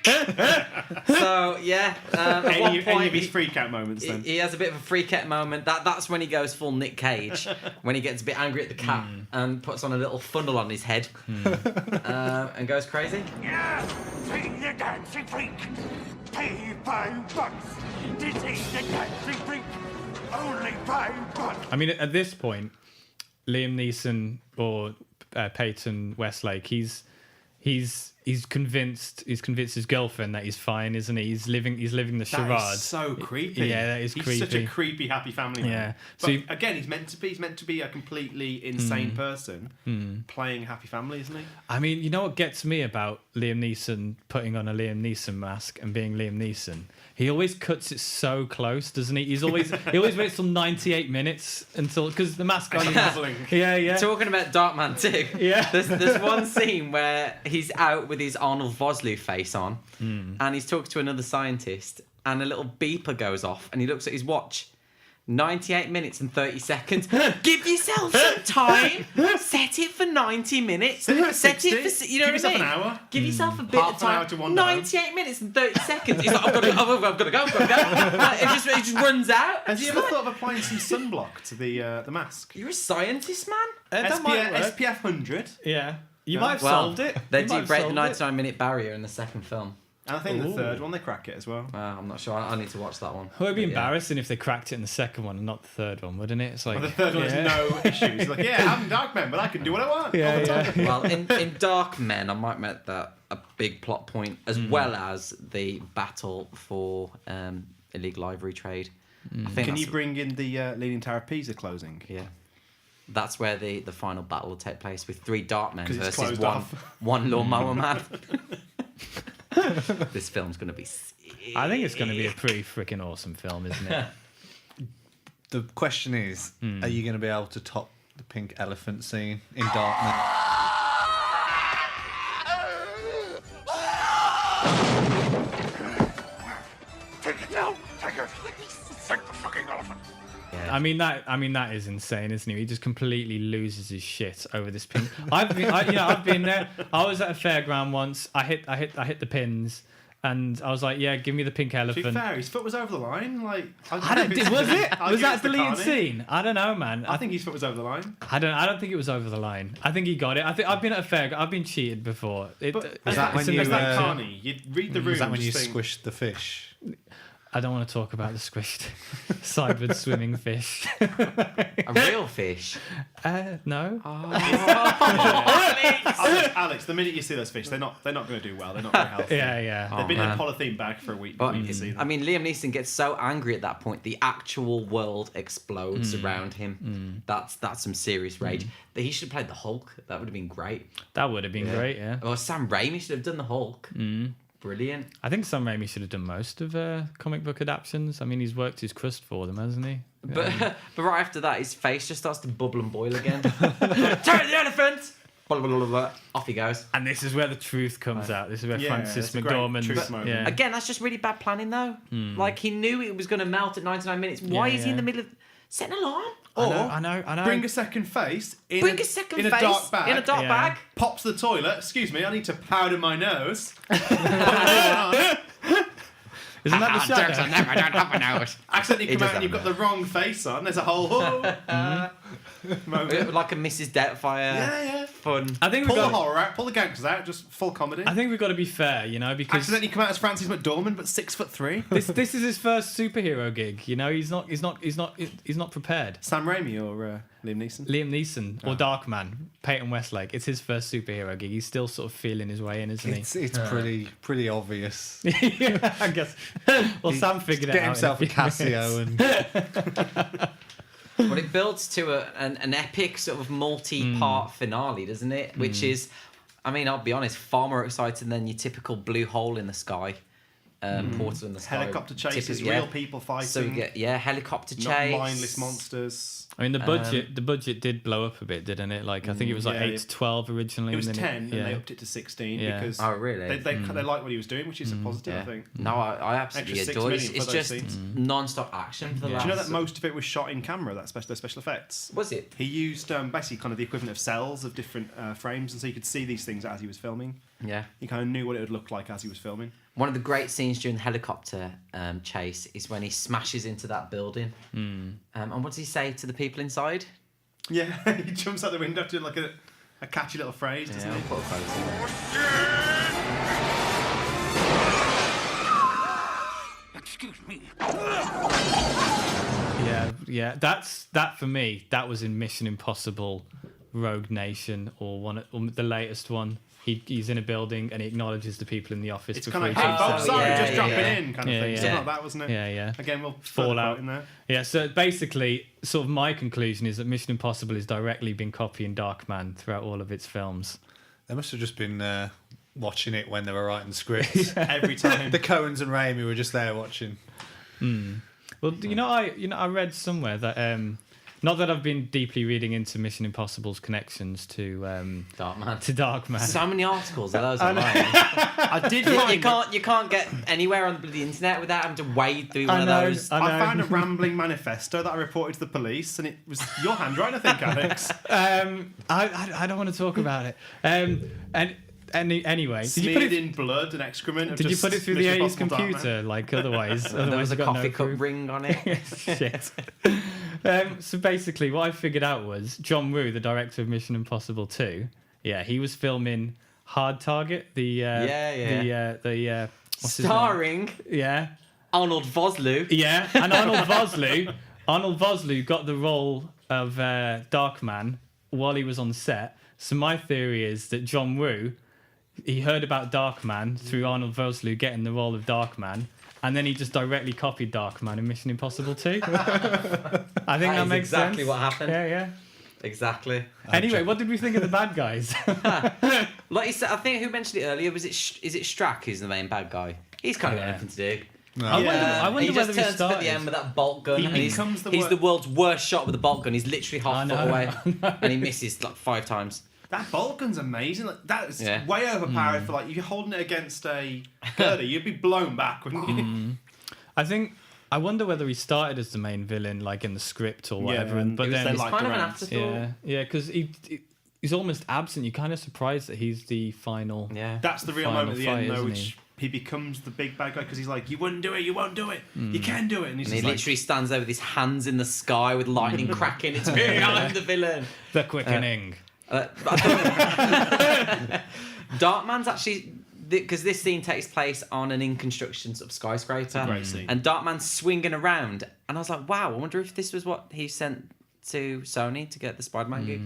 So yeah, at one Any point of his freak out moments then? he has a bit of a freak out moment. That's when he goes full Nick Cage, when he gets a bit angry at the cat and puts on a little funnel on his head and goes crazy. Yeah, see the dancing freak. Pay $5 to see the dancing freak. Only $5. I mean, at this point, Liam Neeson or Peyton Westlake, he's convinced his girlfriend that he's fine, isn't he? He's living the charade. That is so creepy. Yeah, that is he's creepy. Such a creepy, happy family man. Yeah. But again, he's meant to be a completely insane person Hmm. playing a happy family, isn't he? I mean, you know what gets me about Liam Neeson putting on a Liam Neeson mask and being Liam Neeson? He always cuts it so close, doesn't he? He always waits till 98 minutes until, because the mask on him. Yeah. Talking about Darkman too. Yeah. There's one scene where he's out with his Arnold Vosloo face on, Hmm. and he's talking to another scientist, and a little beeper goes off, and he looks at his watch. 98 minutes and 30 seconds. Give yourself some time. Set it for 90 minutes. Set it for Set 60. it for, you know Give what I yourself mean? an hour. Give yourself a bit Half of an time. hour to wander home. 98 minutes and 30 seconds. He's like, I've got to go. It just runs out. Has he ever thought of applying some sunblock to the mask? You're a scientist, man. SPF 100. Yeah. You might have Well, solved it. They You might do have break the solved 99-minute barrier in the second film. And I think the third one, they crack it as well. I'm not sure. I need to watch that one. It would be But yeah. embarrassing if they cracked it in the second one and not the third one, wouldn't it? It's like The third one has no issues. He's like, yeah, I'm Darkman, but I can do what I want. all the time. Well, in Darkman, I might make that a big plot point, as well as the battle for illegal ivory trade. I think Can that's- you bring in the Leaning Tower of Pisa closing? Yeah. That's where the final battle will take place, with 3 Darkmen 'Cause it's versus closed off. one lawnmower man. This film's going to be sick. I think it's going to be a pretty freaking awesome film, isn't it? The question is, are you going to be able to top the pink elephant scene in Darkman? Take it down. Take it. Take the fucking elephant. I mean that is insane, isn't it? He just completely loses his shit over this pin. I've been there. I was at a fairground once. I hit the pins, and I was like, yeah, give me the pink To be elephant. fair, his foot was over the line. Like, Was it? I'll Was give that it a to deleted Carney. scene? I don't know, man. I think his foot was over the line. I don't think it was over the line. I think he got it. I think I've been at a fair. I've been cheated before. But Is that when it's you, like Carney. You read the room. Is that when you just think, squished the fish? I don't want to talk about the squished sideward swimming fish. A real fish. No. Alex, the minute you see those fish, they're not going to do well. They're not very healthy. Yeah. They've been in a man. polythene bag for a week. But, You see them. I mean, Liam Neeson gets so angry at that point, the actual world explodes around him. That's some serious rage. He should have played the Hulk. That would have been great. That would have been great. Yeah. Or Sam Raimi should have done the Hulk. Brilliant. I think Sam Raimi should have done most of comic book adaptions. I mean, he's worked his crust for them, hasn't he? But right after that, his face just starts to bubble and boil again. Turn the elephant! Blah, blah, blah, blah. Off he goes. And this is where the truth comes out. This is where Yeah, Francis it's a great McDormand. truth moment. Yeah. Again, that's just really bad planning, though. Like, he knew it was going to melt at 99 minutes. Why is he in the middle of... Set an alarm. I know. Bring a second face in Bring a a second in face a dark bag. in a dark bag. Pops the toilet. Excuse me, I need to powder my nose. Isn't that the shadow? Never done up a nose. Accidentally He come does out and you've have got the wrong face on. There's a whole moment. Like a Mrs. Doubtfire. Yeah. Fun. I think Pull we've the got. horror out, pull the gangsters out, just full comedy. I think we've got to be fair, because Accidentally come out as Francis McDormand, but 6'3". this is his first superhero gig. He's not prepared. Sam Raimi or Liam Neeson? Liam Neeson or Darkman, Peyton Westlake. It's his first superhero gig. He's still sort of feeling his way in, isn't he? It's pretty obvious. Yeah, I guess. Well, Sam figured it Get out. himself a in few minutes. Casio and Well, it builds to an epic sort of multi-part finale, doesn't it? Which is, I mean, I'll be honest, far more exciting than your typical blue hole in the sky portal in the sky. Helicopter chases, real people fighting. So you get helicopter chase. Not mindless monsters. I mean, the budget did blow up a bit, didn't it? Like, I think it was like 8 to 12 originally. It was and 10, and they upped it to 16 because really? they liked what he was doing, which is a positive, I think. No, I absolutely adore it. It's just non-stop action for the last... Do you know that most of it was shot in camera, those special effects? Was it? He used basically kind of the equivalent of cells of different frames, and so you could see these things as he was filming. Yeah. He kind of knew what it would look like as he was filming. One of the great scenes during the helicopter chase is when he smashes into that building. And what does he say to the people inside? Yeah, he jumps out the window to like a catchy little phrase, doesn't he? I'll put a photo. Excuse me. Yeah. That for me. That was in Mission Impossible, Rogue Nation, or the latest one. He's in a building and he acknowledges the people in the office. It's kind of like, just dropping in kind of thing. Something like that, wasn't it? Yeah. Again, we'll fall out in there. Yeah, so basically, sort of my conclusion is that Mission Impossible has directly been copying Darkman throughout all of its films. They must have just been watching it when they were writing the scripts. Every time. The Coens and Raimi were just there watching. Well, I read somewhere that not that I've been deeply reading into Mission Impossible's connections to Darkman. So many articles of those online. I did find you can't get anywhere on the internet without having to wade through one of those. I found a rambling manifesto that I reported to the police, and it was your handwriting, I think, Alex. I don't want to talk about it. Anyway, smeared in blood and excrement. Did you put it through the AE's computer? Like otherwise there was a coffee cup proof. ring on it. Shit. So basically, what I figured out was John Woo, the director of Mission Impossible 2. Yeah, he was filming Hard Target. Starring Arnold Vosloo. Yeah, and Arnold Vosloo got the role of Darkman while he was on set. So my theory is that John Woo, he heard about Darkman through Arnold Vosloo getting the role of Darkman, and then he just directly copied Darkman in Mission Impossible 2. I think that makes exactly sense. what happened. Yeah. Exactly. Anyway, what did we think of the bad guys? Like you said, I think who mentioned it earlier, is it Strack who's the main bad guy? He's kind of got anything to do. No. I wonder he whether just turns up at the end with that bolt gun. He's the world's worst shot with a bolt gun. He's literally half foot away, and he misses like 5 times. That bolt gun's amazing. Like, that is way overpowered for like if you're holding it against a girder, you'd be blown back, wouldn't you? I wonder whether he started as the main villain, like in the script or whatever, but then he's kind of an afterthought. Yeah, because he's almost absent. You're kind of surprised that he's the final. Yeah, that's the real moment at the end, though, which he becomes the big bad guy because he's like, "You wouldn't do it, you won't do it, you can do it," and he literally stands there with his hands in the sky with lightning cracking. It's me, I'm the villain. The quickening. Darkman's actually, because this scene takes place on an in construction sort of skyscraper, great scene. And Darkman's swinging around, and I was like, wow, I wonder if this was what he sent to Sony to get the Spider-Man gig.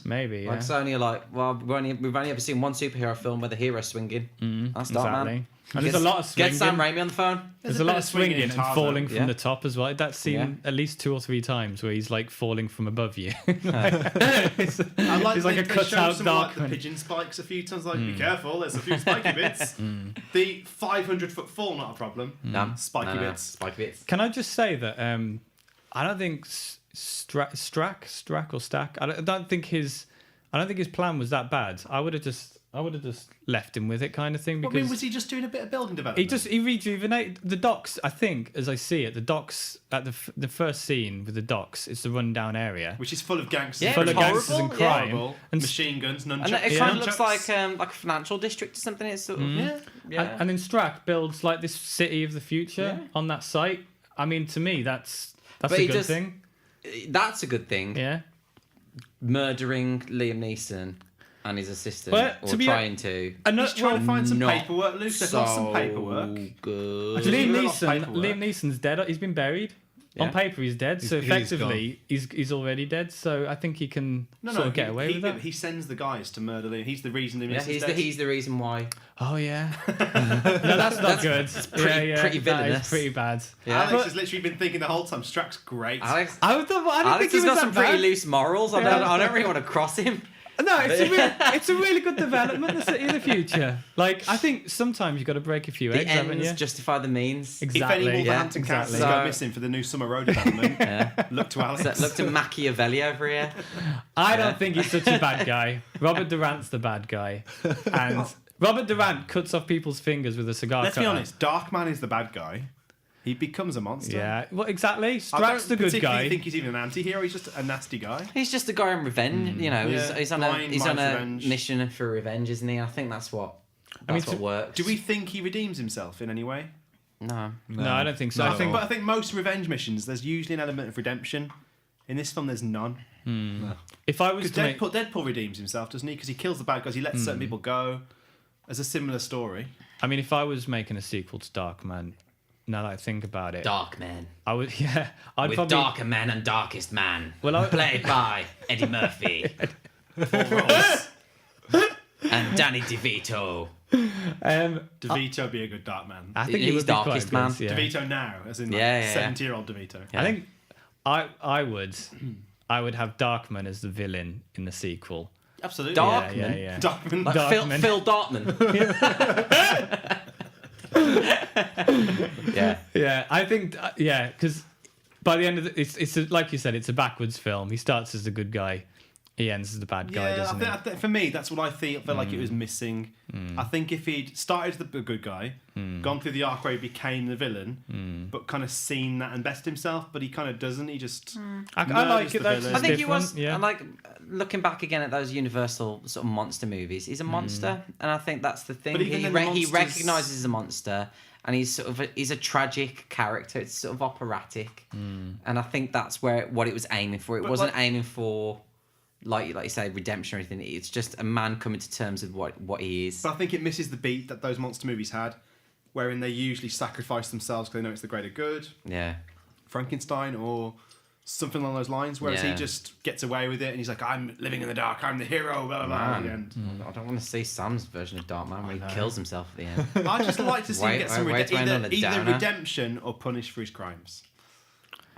Maybe, yeah. Like Sony are like, well, we've only ever seen one superhero film where the hero's swinging. That's Darkman. And there's a lot of swinging. Get Sam Raimi on the phone. There's a lot of swinging and falling from the top as well. That's seen at least 2 or 3 times where he's like falling from above you. He's like a cut-out Darkman. Like the pigeon spikes a few times. Like, be careful, there's a few spiky bits. The 500-foot fall, not a problem. Spiky bits. Can I just say that I don't think Strack or Stack. I don't think his plan was that bad. I would have just left him with it, kind of thing. Because I mean, was he just doing a bit of building development? He rejuvenated the docks. I think, as I see it, the docks at the first scene with the docks, it's the rundown area, which is full of gangsters, gangsters and crime, and machine guns, nunchucks. And it kind of looks like a financial district or something. It's sort of And then Strack builds like this city of the future on that site. I mean, to me, that's a good thing. That's a good thing. Yeah. Murdering Liam Neeson and his assistant, He's trying to find some paperwork. Luke, there's lost some paperwork. Good. Liam Neeson's dead. He's been buried. Yeah. On paper, he's dead. So effectively, he's already dead. So I think he can get away with that. He sends the guys to murder Liam. He's the reason Liam Neeson's dead. He's the reason why. Oh yeah. No, that's not good. It's pretty villainous. That is pretty bad. Yeah. Alex has literally been thinking the whole time. Strack's great. Alex I don't think has got some pretty loose morals. I don't really want to cross him. No, it's a really good development, the City of the Future. Like, I think sometimes you've got to break a few eggs, haven't you? ends justify the means. Exactly. If any Wolverhampton characters So- go missing for the new Summer Road development, look to Alex. So look to Machiavelli over here. I don't think he's such a bad guy. Robert Durant's the bad guy. And Robert Durant cuts off people's fingers with a cigar Let's be cutter. honest, Darkman is the bad guy. He becomes a monster. Yeah, well, exactly. I Strack's the don't good particularly guy. think he's even an anti-hero. He's just a nasty guy. He's just a guy on revenge. You know, Yeah, he's on blind a man's revenge. mission for revenge, isn't he? I think that's what what works. Do we think he redeems himself in any way? No. No, I don't think so. I think most revenge missions, there's usually an element of redemption. In this film, there's none. No. If I was Because to Deadpool redeems himself, doesn't he? Because he kills the bad guys. He lets certain people go. As a similar story. I mean, if I was making a sequel to Darkman, now that I think about it, Darkman. I would. Yeah, I'd With probably. Darker Man and Darkest Man. Well, played by Eddie Murphy. 4 roles. And Danny DeVito. DeVito would be a good Darkman. I think He's he would be Darkest quite Man. good, yeah. DeVito now, as in like Yeah. 70-year-old DeVito. Yeah. I think I would have Darkman as the villain in the sequel. Absolutely. Darkman? Yeah. Darkman. Like Darkman. Phil Dartman. Yeah. Yeah, I think because by the end of it's like you said, it's a backwards film. He starts as the good guy, he ends as the bad guy, doesn't I think for me, that's what I felt like it was missing. I think if he'd started as the good guy, gone through the arc where he became the villain, but kind of seen that and best himself, but he kind of doesn't. He just. I like it though. I think he was. Yeah. And like looking back again at those Universal sort of monster movies, he's a monster, and I think that's the thing. But even then the He monsters- recognizes he's a monster, and he's sort of he's a tragic character. It's sort of operatic, and I think that's what it was aiming for. It wasn't aiming for. Like you say, redemption or anything. It's just a man coming to terms with what he is. But I think it misses the beat that those monster movies had, wherein they usually sacrifice themselves because they know it's the greater good. Yeah. Frankenstein or something along those lines. Whereas he just gets away with it and he's like, I'm living in the dark, I'm the hero, blah, blah, blah. At the end. I don't want to see Sam's version of Darkman where he kills himself at the end. I just like to see him get some wait, either redemption or punished for his crimes.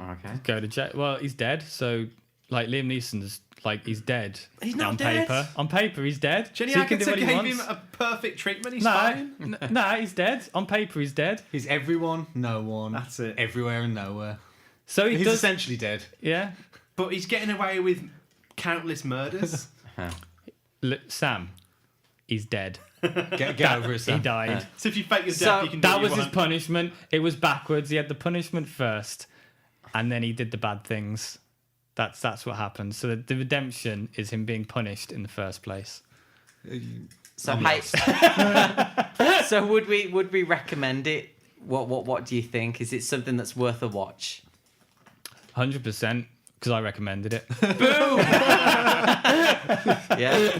Okay. Go to jail. Well, he's dead, so like Liam Neeson's like he's dead. He's not on dead. paper. On paper, he's dead. Jenny so he can do Agutter what he gave wants. him a perfect treatment. He's fine. No, he's dead. On paper, he's dead. He's everyone, no one. That's it. Everywhere and nowhere. So He's does. essentially dead. Yeah. But he's getting away with countless murders. Sam, he's dead. Get over it, Sam. He died. So if you fake your So death, you can do That what you was his want. punishment. It was backwards. He had the punishment first, and then he did the bad things. That's what happened. So the redemption is him being punished in the first place. So so would we recommend it? What do you think? Is it something that's worth a watch? 100%, because I recommended it. Yeah.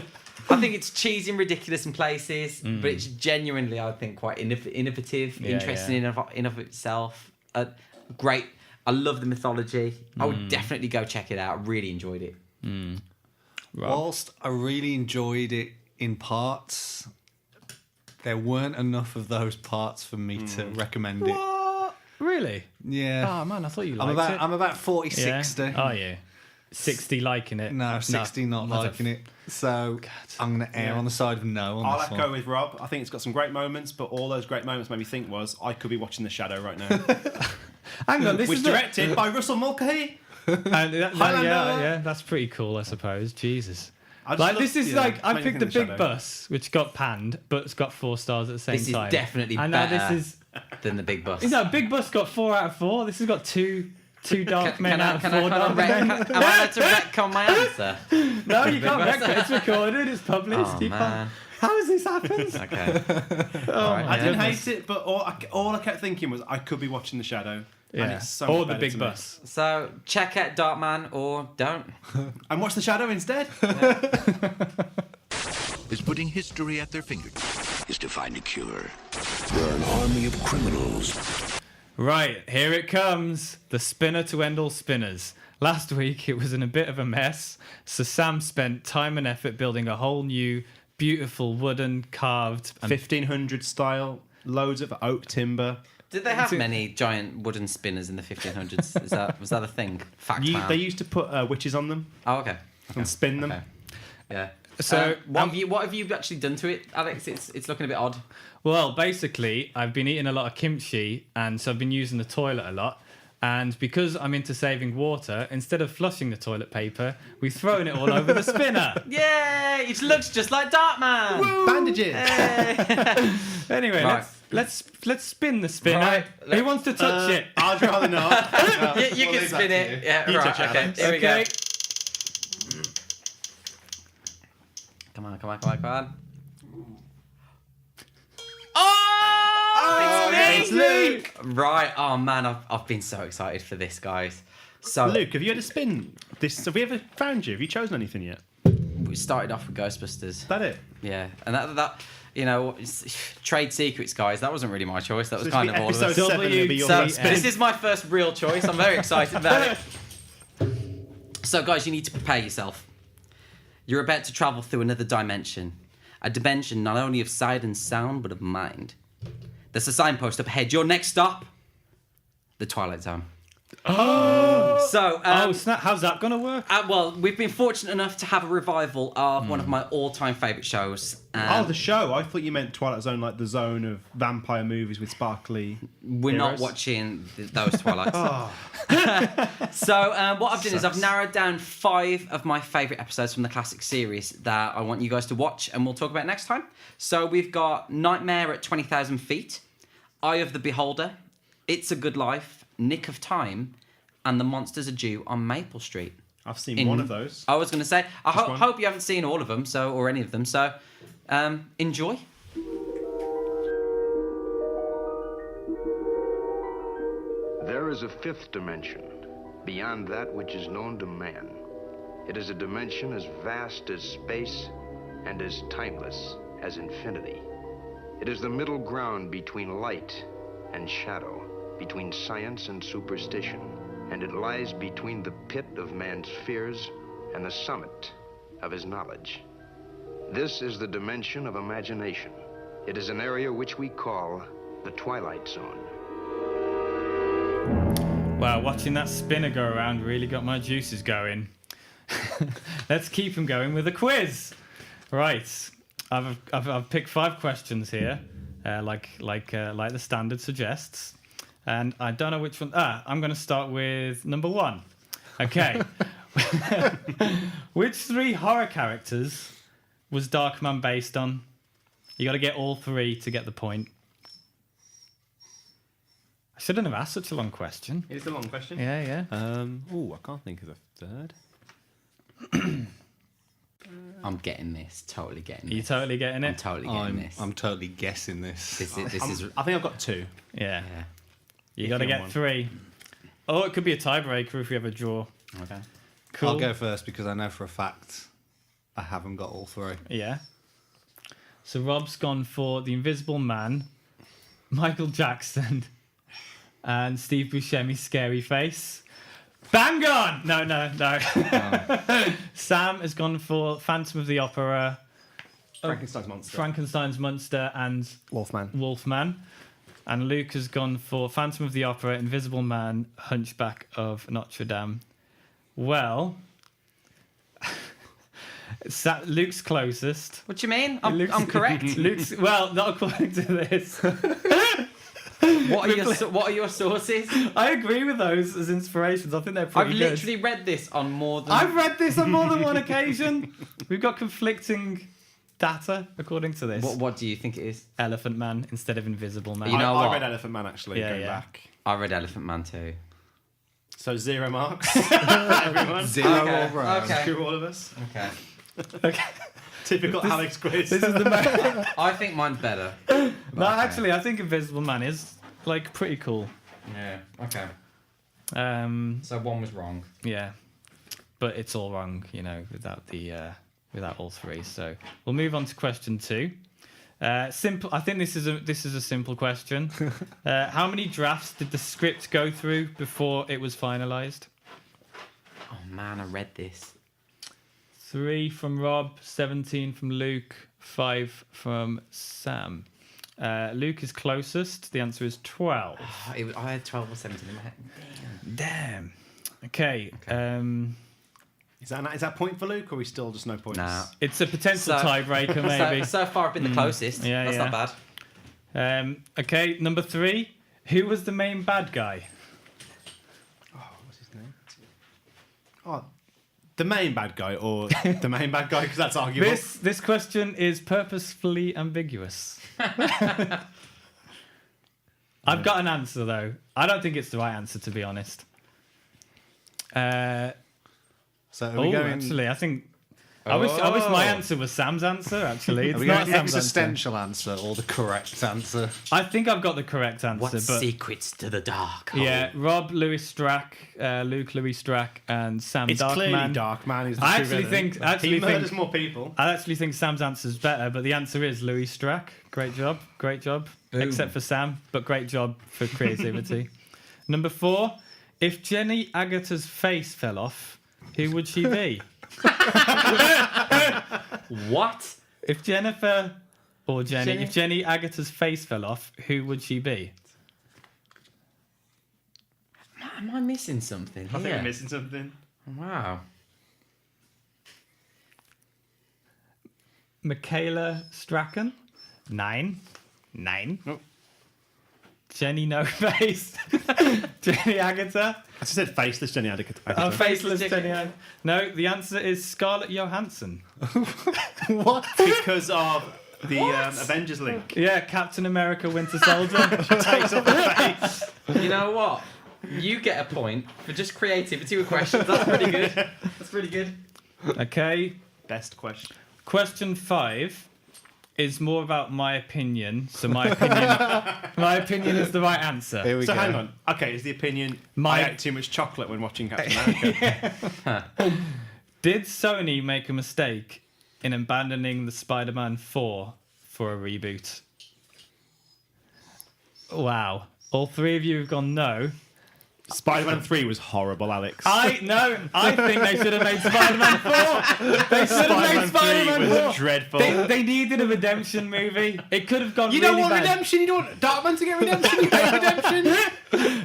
I think it's cheesy and ridiculous in places, but it's genuinely, I think, quite innovative, interesting in of itself. Great. I love the mythology. I would definitely go check it out. I really enjoyed it. Whilst I really enjoyed it in parts, there weren't enough of those parts for me to recommend it. What? Really? Yeah. Oh man, I thought you liked it. I'm about 40, Yeah? 60. Oh yeah. 60 liking it. No, 60 not liking it. So I'm going to err on the side of no on I'll this one. go with Rob. I think it's got some great moments, but all those great moments made me think I could be watching The Shadow right now. Hang on, this Which is directed by Russell Mulcahy. Highlander. yeah, that's pretty cool, I suppose. Jesus. I just Like love- this is yeah, like I making picked the The Big Shadow. Bus, which got panned, but it's got 4 stars at the same This is time. definitely and now better. this is Than the Big Bus. no Big Bus got 4 out of 4. This has got two dark men out of 4 am dark men. I allowed to retcon my answer? No, you can't record it. It's recorded. It's published. Oh, You man. can't. How has this happened? Okay. I didn't hate it, but all I kept thinking was I could be watching The Shadow. And Yeah. it's so Or much the better Big to me. Bus. So check out Darkman or don't. And watch The Shadow instead. Is putting history at their fingertips. Is to find a cure. We're an army of criminals. Right, here it comes. The spinner to end all spinners. Last week it was in a bit of a mess, so Sam spent time and effort building a whole new, beautiful wooden carved 1500 style, loads of oak timber. Did they have many giant wooden spinners in the 1500s? Was that a thing? Fact man. They used to put witches on them Oh, okay. and spin them. Okay. Yeah. So what have you actually done to it, Alex? It's looking a bit odd. Well, basically, I've been eating a lot of kimchi, and so I've been using the toilet a lot. And because I'm into saving water, instead of flushing the toilet paper, we've thrown it all over the spinner. Yay! It looks just like Darkman. Bandages. Anyway, Right. let's spin the spinner. Right. Who wants to touch it? I'd rather not. You can spin it. Yeah, You right. touch it, Okay, Alex. here we go. Okay. Come on. Oh, it's Luke. Right. Oh man, I've been so excited for this, guys. So Luke, have you had a spin? Have we ever found you? Have you chosen anything yet? we started off with Ghostbusters. Is that it? Yeah, and that you know, trade secrets, guys. That wasn't really my choice. That was kind of all of us. Episode 7 will be your So first spin. this is my first real choice. I'm very excited about it. So, guys, you need to prepare yourself. You're about to travel through another dimension. A dimension not only of sight and sound, but of mind. There's a signpost up ahead. Your next stop, the Twilight Zone. Oh! So, Snap, how's that going to work? well, we've been fortunate enough to have a revival of one of my all-time favourite shows. The show. I thought you meant Twilight Zone, like the zone of vampire movies with sparkly. We're not heroes. watching those Twilights. So what I've done is I've narrowed down 5 of my favourite episodes from the classic series that I want you guys to watch and we'll talk about next time. So we've got Nightmare at 20,000 Feet, Eye of the Beholder, It's a Good Life, Nick of Time, and The Monsters Are Due on Maple Street. I've seen one of those. I was going to say, I one. hope you haven't seen all of them, or any of them. So enjoy. There is a 5th dimension, beyond that which is known to man. It is a dimension as vast as space and as timeless as infinity. It is the middle ground between light and shadow, between science and superstition, and it lies between the pit of man's fears and the summit of his knowledge. This is the dimension of imagination. It is an area which we call the Twilight Zone. Wow, watching that spinner go around really got my juices going. Let's keep them going with a quiz. Right, I've picked 5 questions here, like the standard suggests, and I don't know which one. I'm going to start with number 1. Okay. Which 3 horror characters was Darkman based on? You got to get all 3 to get the point. I shouldn't have asked such a long question. It is a long question. Yeah. I can't think of a third. I'm getting this. Totally getting this. Are you totally getting it? I'm totally getting this. I'm totally guessing this. This is. I think I've got 2. Yeah. Yeah. You got to get 3. Oh, it could be a tiebreaker if we have a draw. Okay. Cool. I'll go first because I know for a fact I haven't got all 3. Yeah. So Rob's gone for The Invisible Man, Michael Jackson, and Steve Buscemi's Scary Face. Bang on! No. Sam has gone for Phantom of the Opera, Frankenstein's Monster. and Wolfman. And Luke has gone for Phantom of the Opera, Invisible Man, Hunchback of Notre Dame. Well, Luke's closest. What do you mean? I'm correct. Luke's, well, not according to this. What are your sources? I agree with those as inspirations. I think they're pretty I've good. literally read this on more than. I've read this on more than one occasion. We've got conflicting data according to this. What do you think it is? Elephant Man instead of Invisible Man. You know I what? read Elephant Man actually. Yeah, going yeah. back. I read Elephant Man too. So 0 marks. Everyone. 0 all round. Okay. Screw all of us. Okay. Okay. Typical Alex quiz. This is the I think mine's better. No, actually, I think Invisible Man is like pretty cool. Yeah. Okay. So one was wrong. Yeah, but it's all wrong, without all 3. So we'll move on to question 2. Simple. I think this is a simple question. How many drafts did the script go through before it was finalised? Oh man, I read this. 3 from Rob, 17 from Luke, 5 from Sam. Luke is closest. The answer is 12. I had 12 or 17 in my head. Damn. Okay. Is that point for Luke, or are we still just no points? Nah. It's a potential tiebreaker, maybe. So far, I've been the closest. Yeah, That's yeah. not bad. Okay, number 3. Who was the main bad guy? What's his name? Oh, the main bad guy, or the main bad guy, because that's arguable. This question is purposefully ambiguous. I've got an answer, though. I don't think it's the right answer, to be honest. So are we going... actually, I think... I wish my answer was Sam's answer, actually. It's Are we not going Sam's existential answer or the correct answer? I think I've got the correct answer. What but secrets to the dark? yeah, Rob Louis Strack, Luke Louis Strack, and Sam It's Darkman. clearly Darkman is the I true actually villain. think He murders more people. I actually think Sam's answer is better, but the answer is Louis Strack. Great job. Boom. Except for Sam, but great job for creativity. Number 4, if Jenny Agata's face fell off, who would she be? What? If Jenny Agata's face fell off, who would she be? Am I missing something? I think we're missing something. Wow. Michaela Strachan? 9. Nope. Jenny No Face. Jenny Agata. I just said faceless Jenny Agata. Oh, faceless Jenny Agata. No, the answer is Scarlett Johansson. What? Because of the Avengers link. Yeah, Captain America Winter Soldier. Takes off the face. You know what? You get a point for just creativity with questions. That's pretty good. That's pretty good. Okay. Best question. Question 5 is more about my opinion. So my opinion is the right answer. Here we go. Hang on. Okay, is the opinion I ate too much chocolate when watching Captain America? Did Sony make a mistake in abandoning the Spider-Man 4 for a reboot? Wow. All 3 of you have gone no. Spider-Man 3 was horrible, Alex. I think they should have made Spider-Man 4. They should have made Spider-Man 3 4. was dreadful. They needed a redemption movie. It could have gone You really don't want bad. redemption? You don't want Darkman to get redemption? You hate redemption?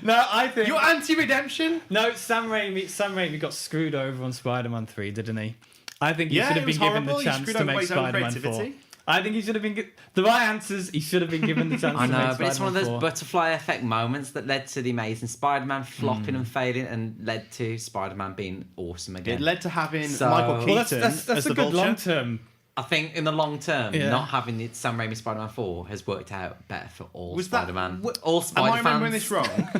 No, I think... You're anti-redemption? No, Sam Raimi got screwed over on Spider-Man 3, didn't he? I think he Yeah, should have it was been given horrible. the He chance screwed to over make his own Spider-Man 4. creativity. I think he should have been... The right answers, he should have been given the chance I to make know, Spider-Man but it's one of those 4. butterfly effect moments that led to the Amazing Spider-Man flopping and failing, and led to Spider-Man being awesome again. It led to having So- Michael Keaton Well, that's as a the good Vulture. long-term... I think in the long term, Yeah. not having the Sam Raimi Spider-Man 4 has worked out better for all Was that- Spider-Man. what- All Am Spider I remembering fans. this wrong?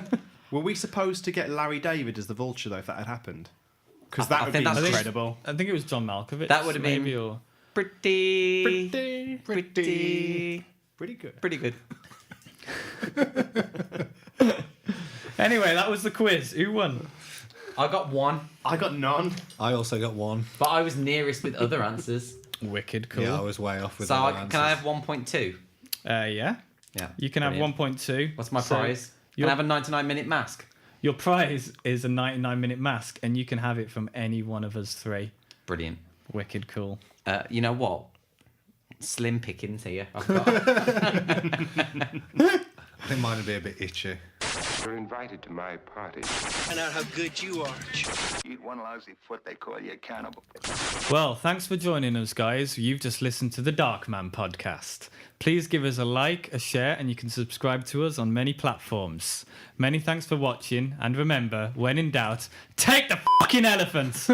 Were we supposed to get Larry David as the Vulture, though, if that had happened? Because that I would think be that's- incredible. I think it was John Malkovich. That would have been- maybe, or... Pretty good. Pretty good. Anyway, that was the quiz. Who won? I got 1, I got none. I also got 1. but I was nearest with other answers. Wicked cool. Yeah, I was way off with So other can I answers. have 1.2? Yeah. Yeah. You can Brilliant. have 1.2. What's my So prize? Can I have a 99-minute mask? Your prize is a 99-minute mask, and you can have it from any one of us 3. Brilliant. Wicked cool. You know what? Slim pickings here. I've got. I think mine would be a bit itchy. You're invited to my party. Find out how good you are. Eat one lousy foot, they call you a cannibal. Well, thanks for joining us, guys. You've just listened to the Darkman podcast. Please give us a like, a share, and you can subscribe to us on many platforms. Many thanks for watching, and remember, when in doubt, take the fucking elephant!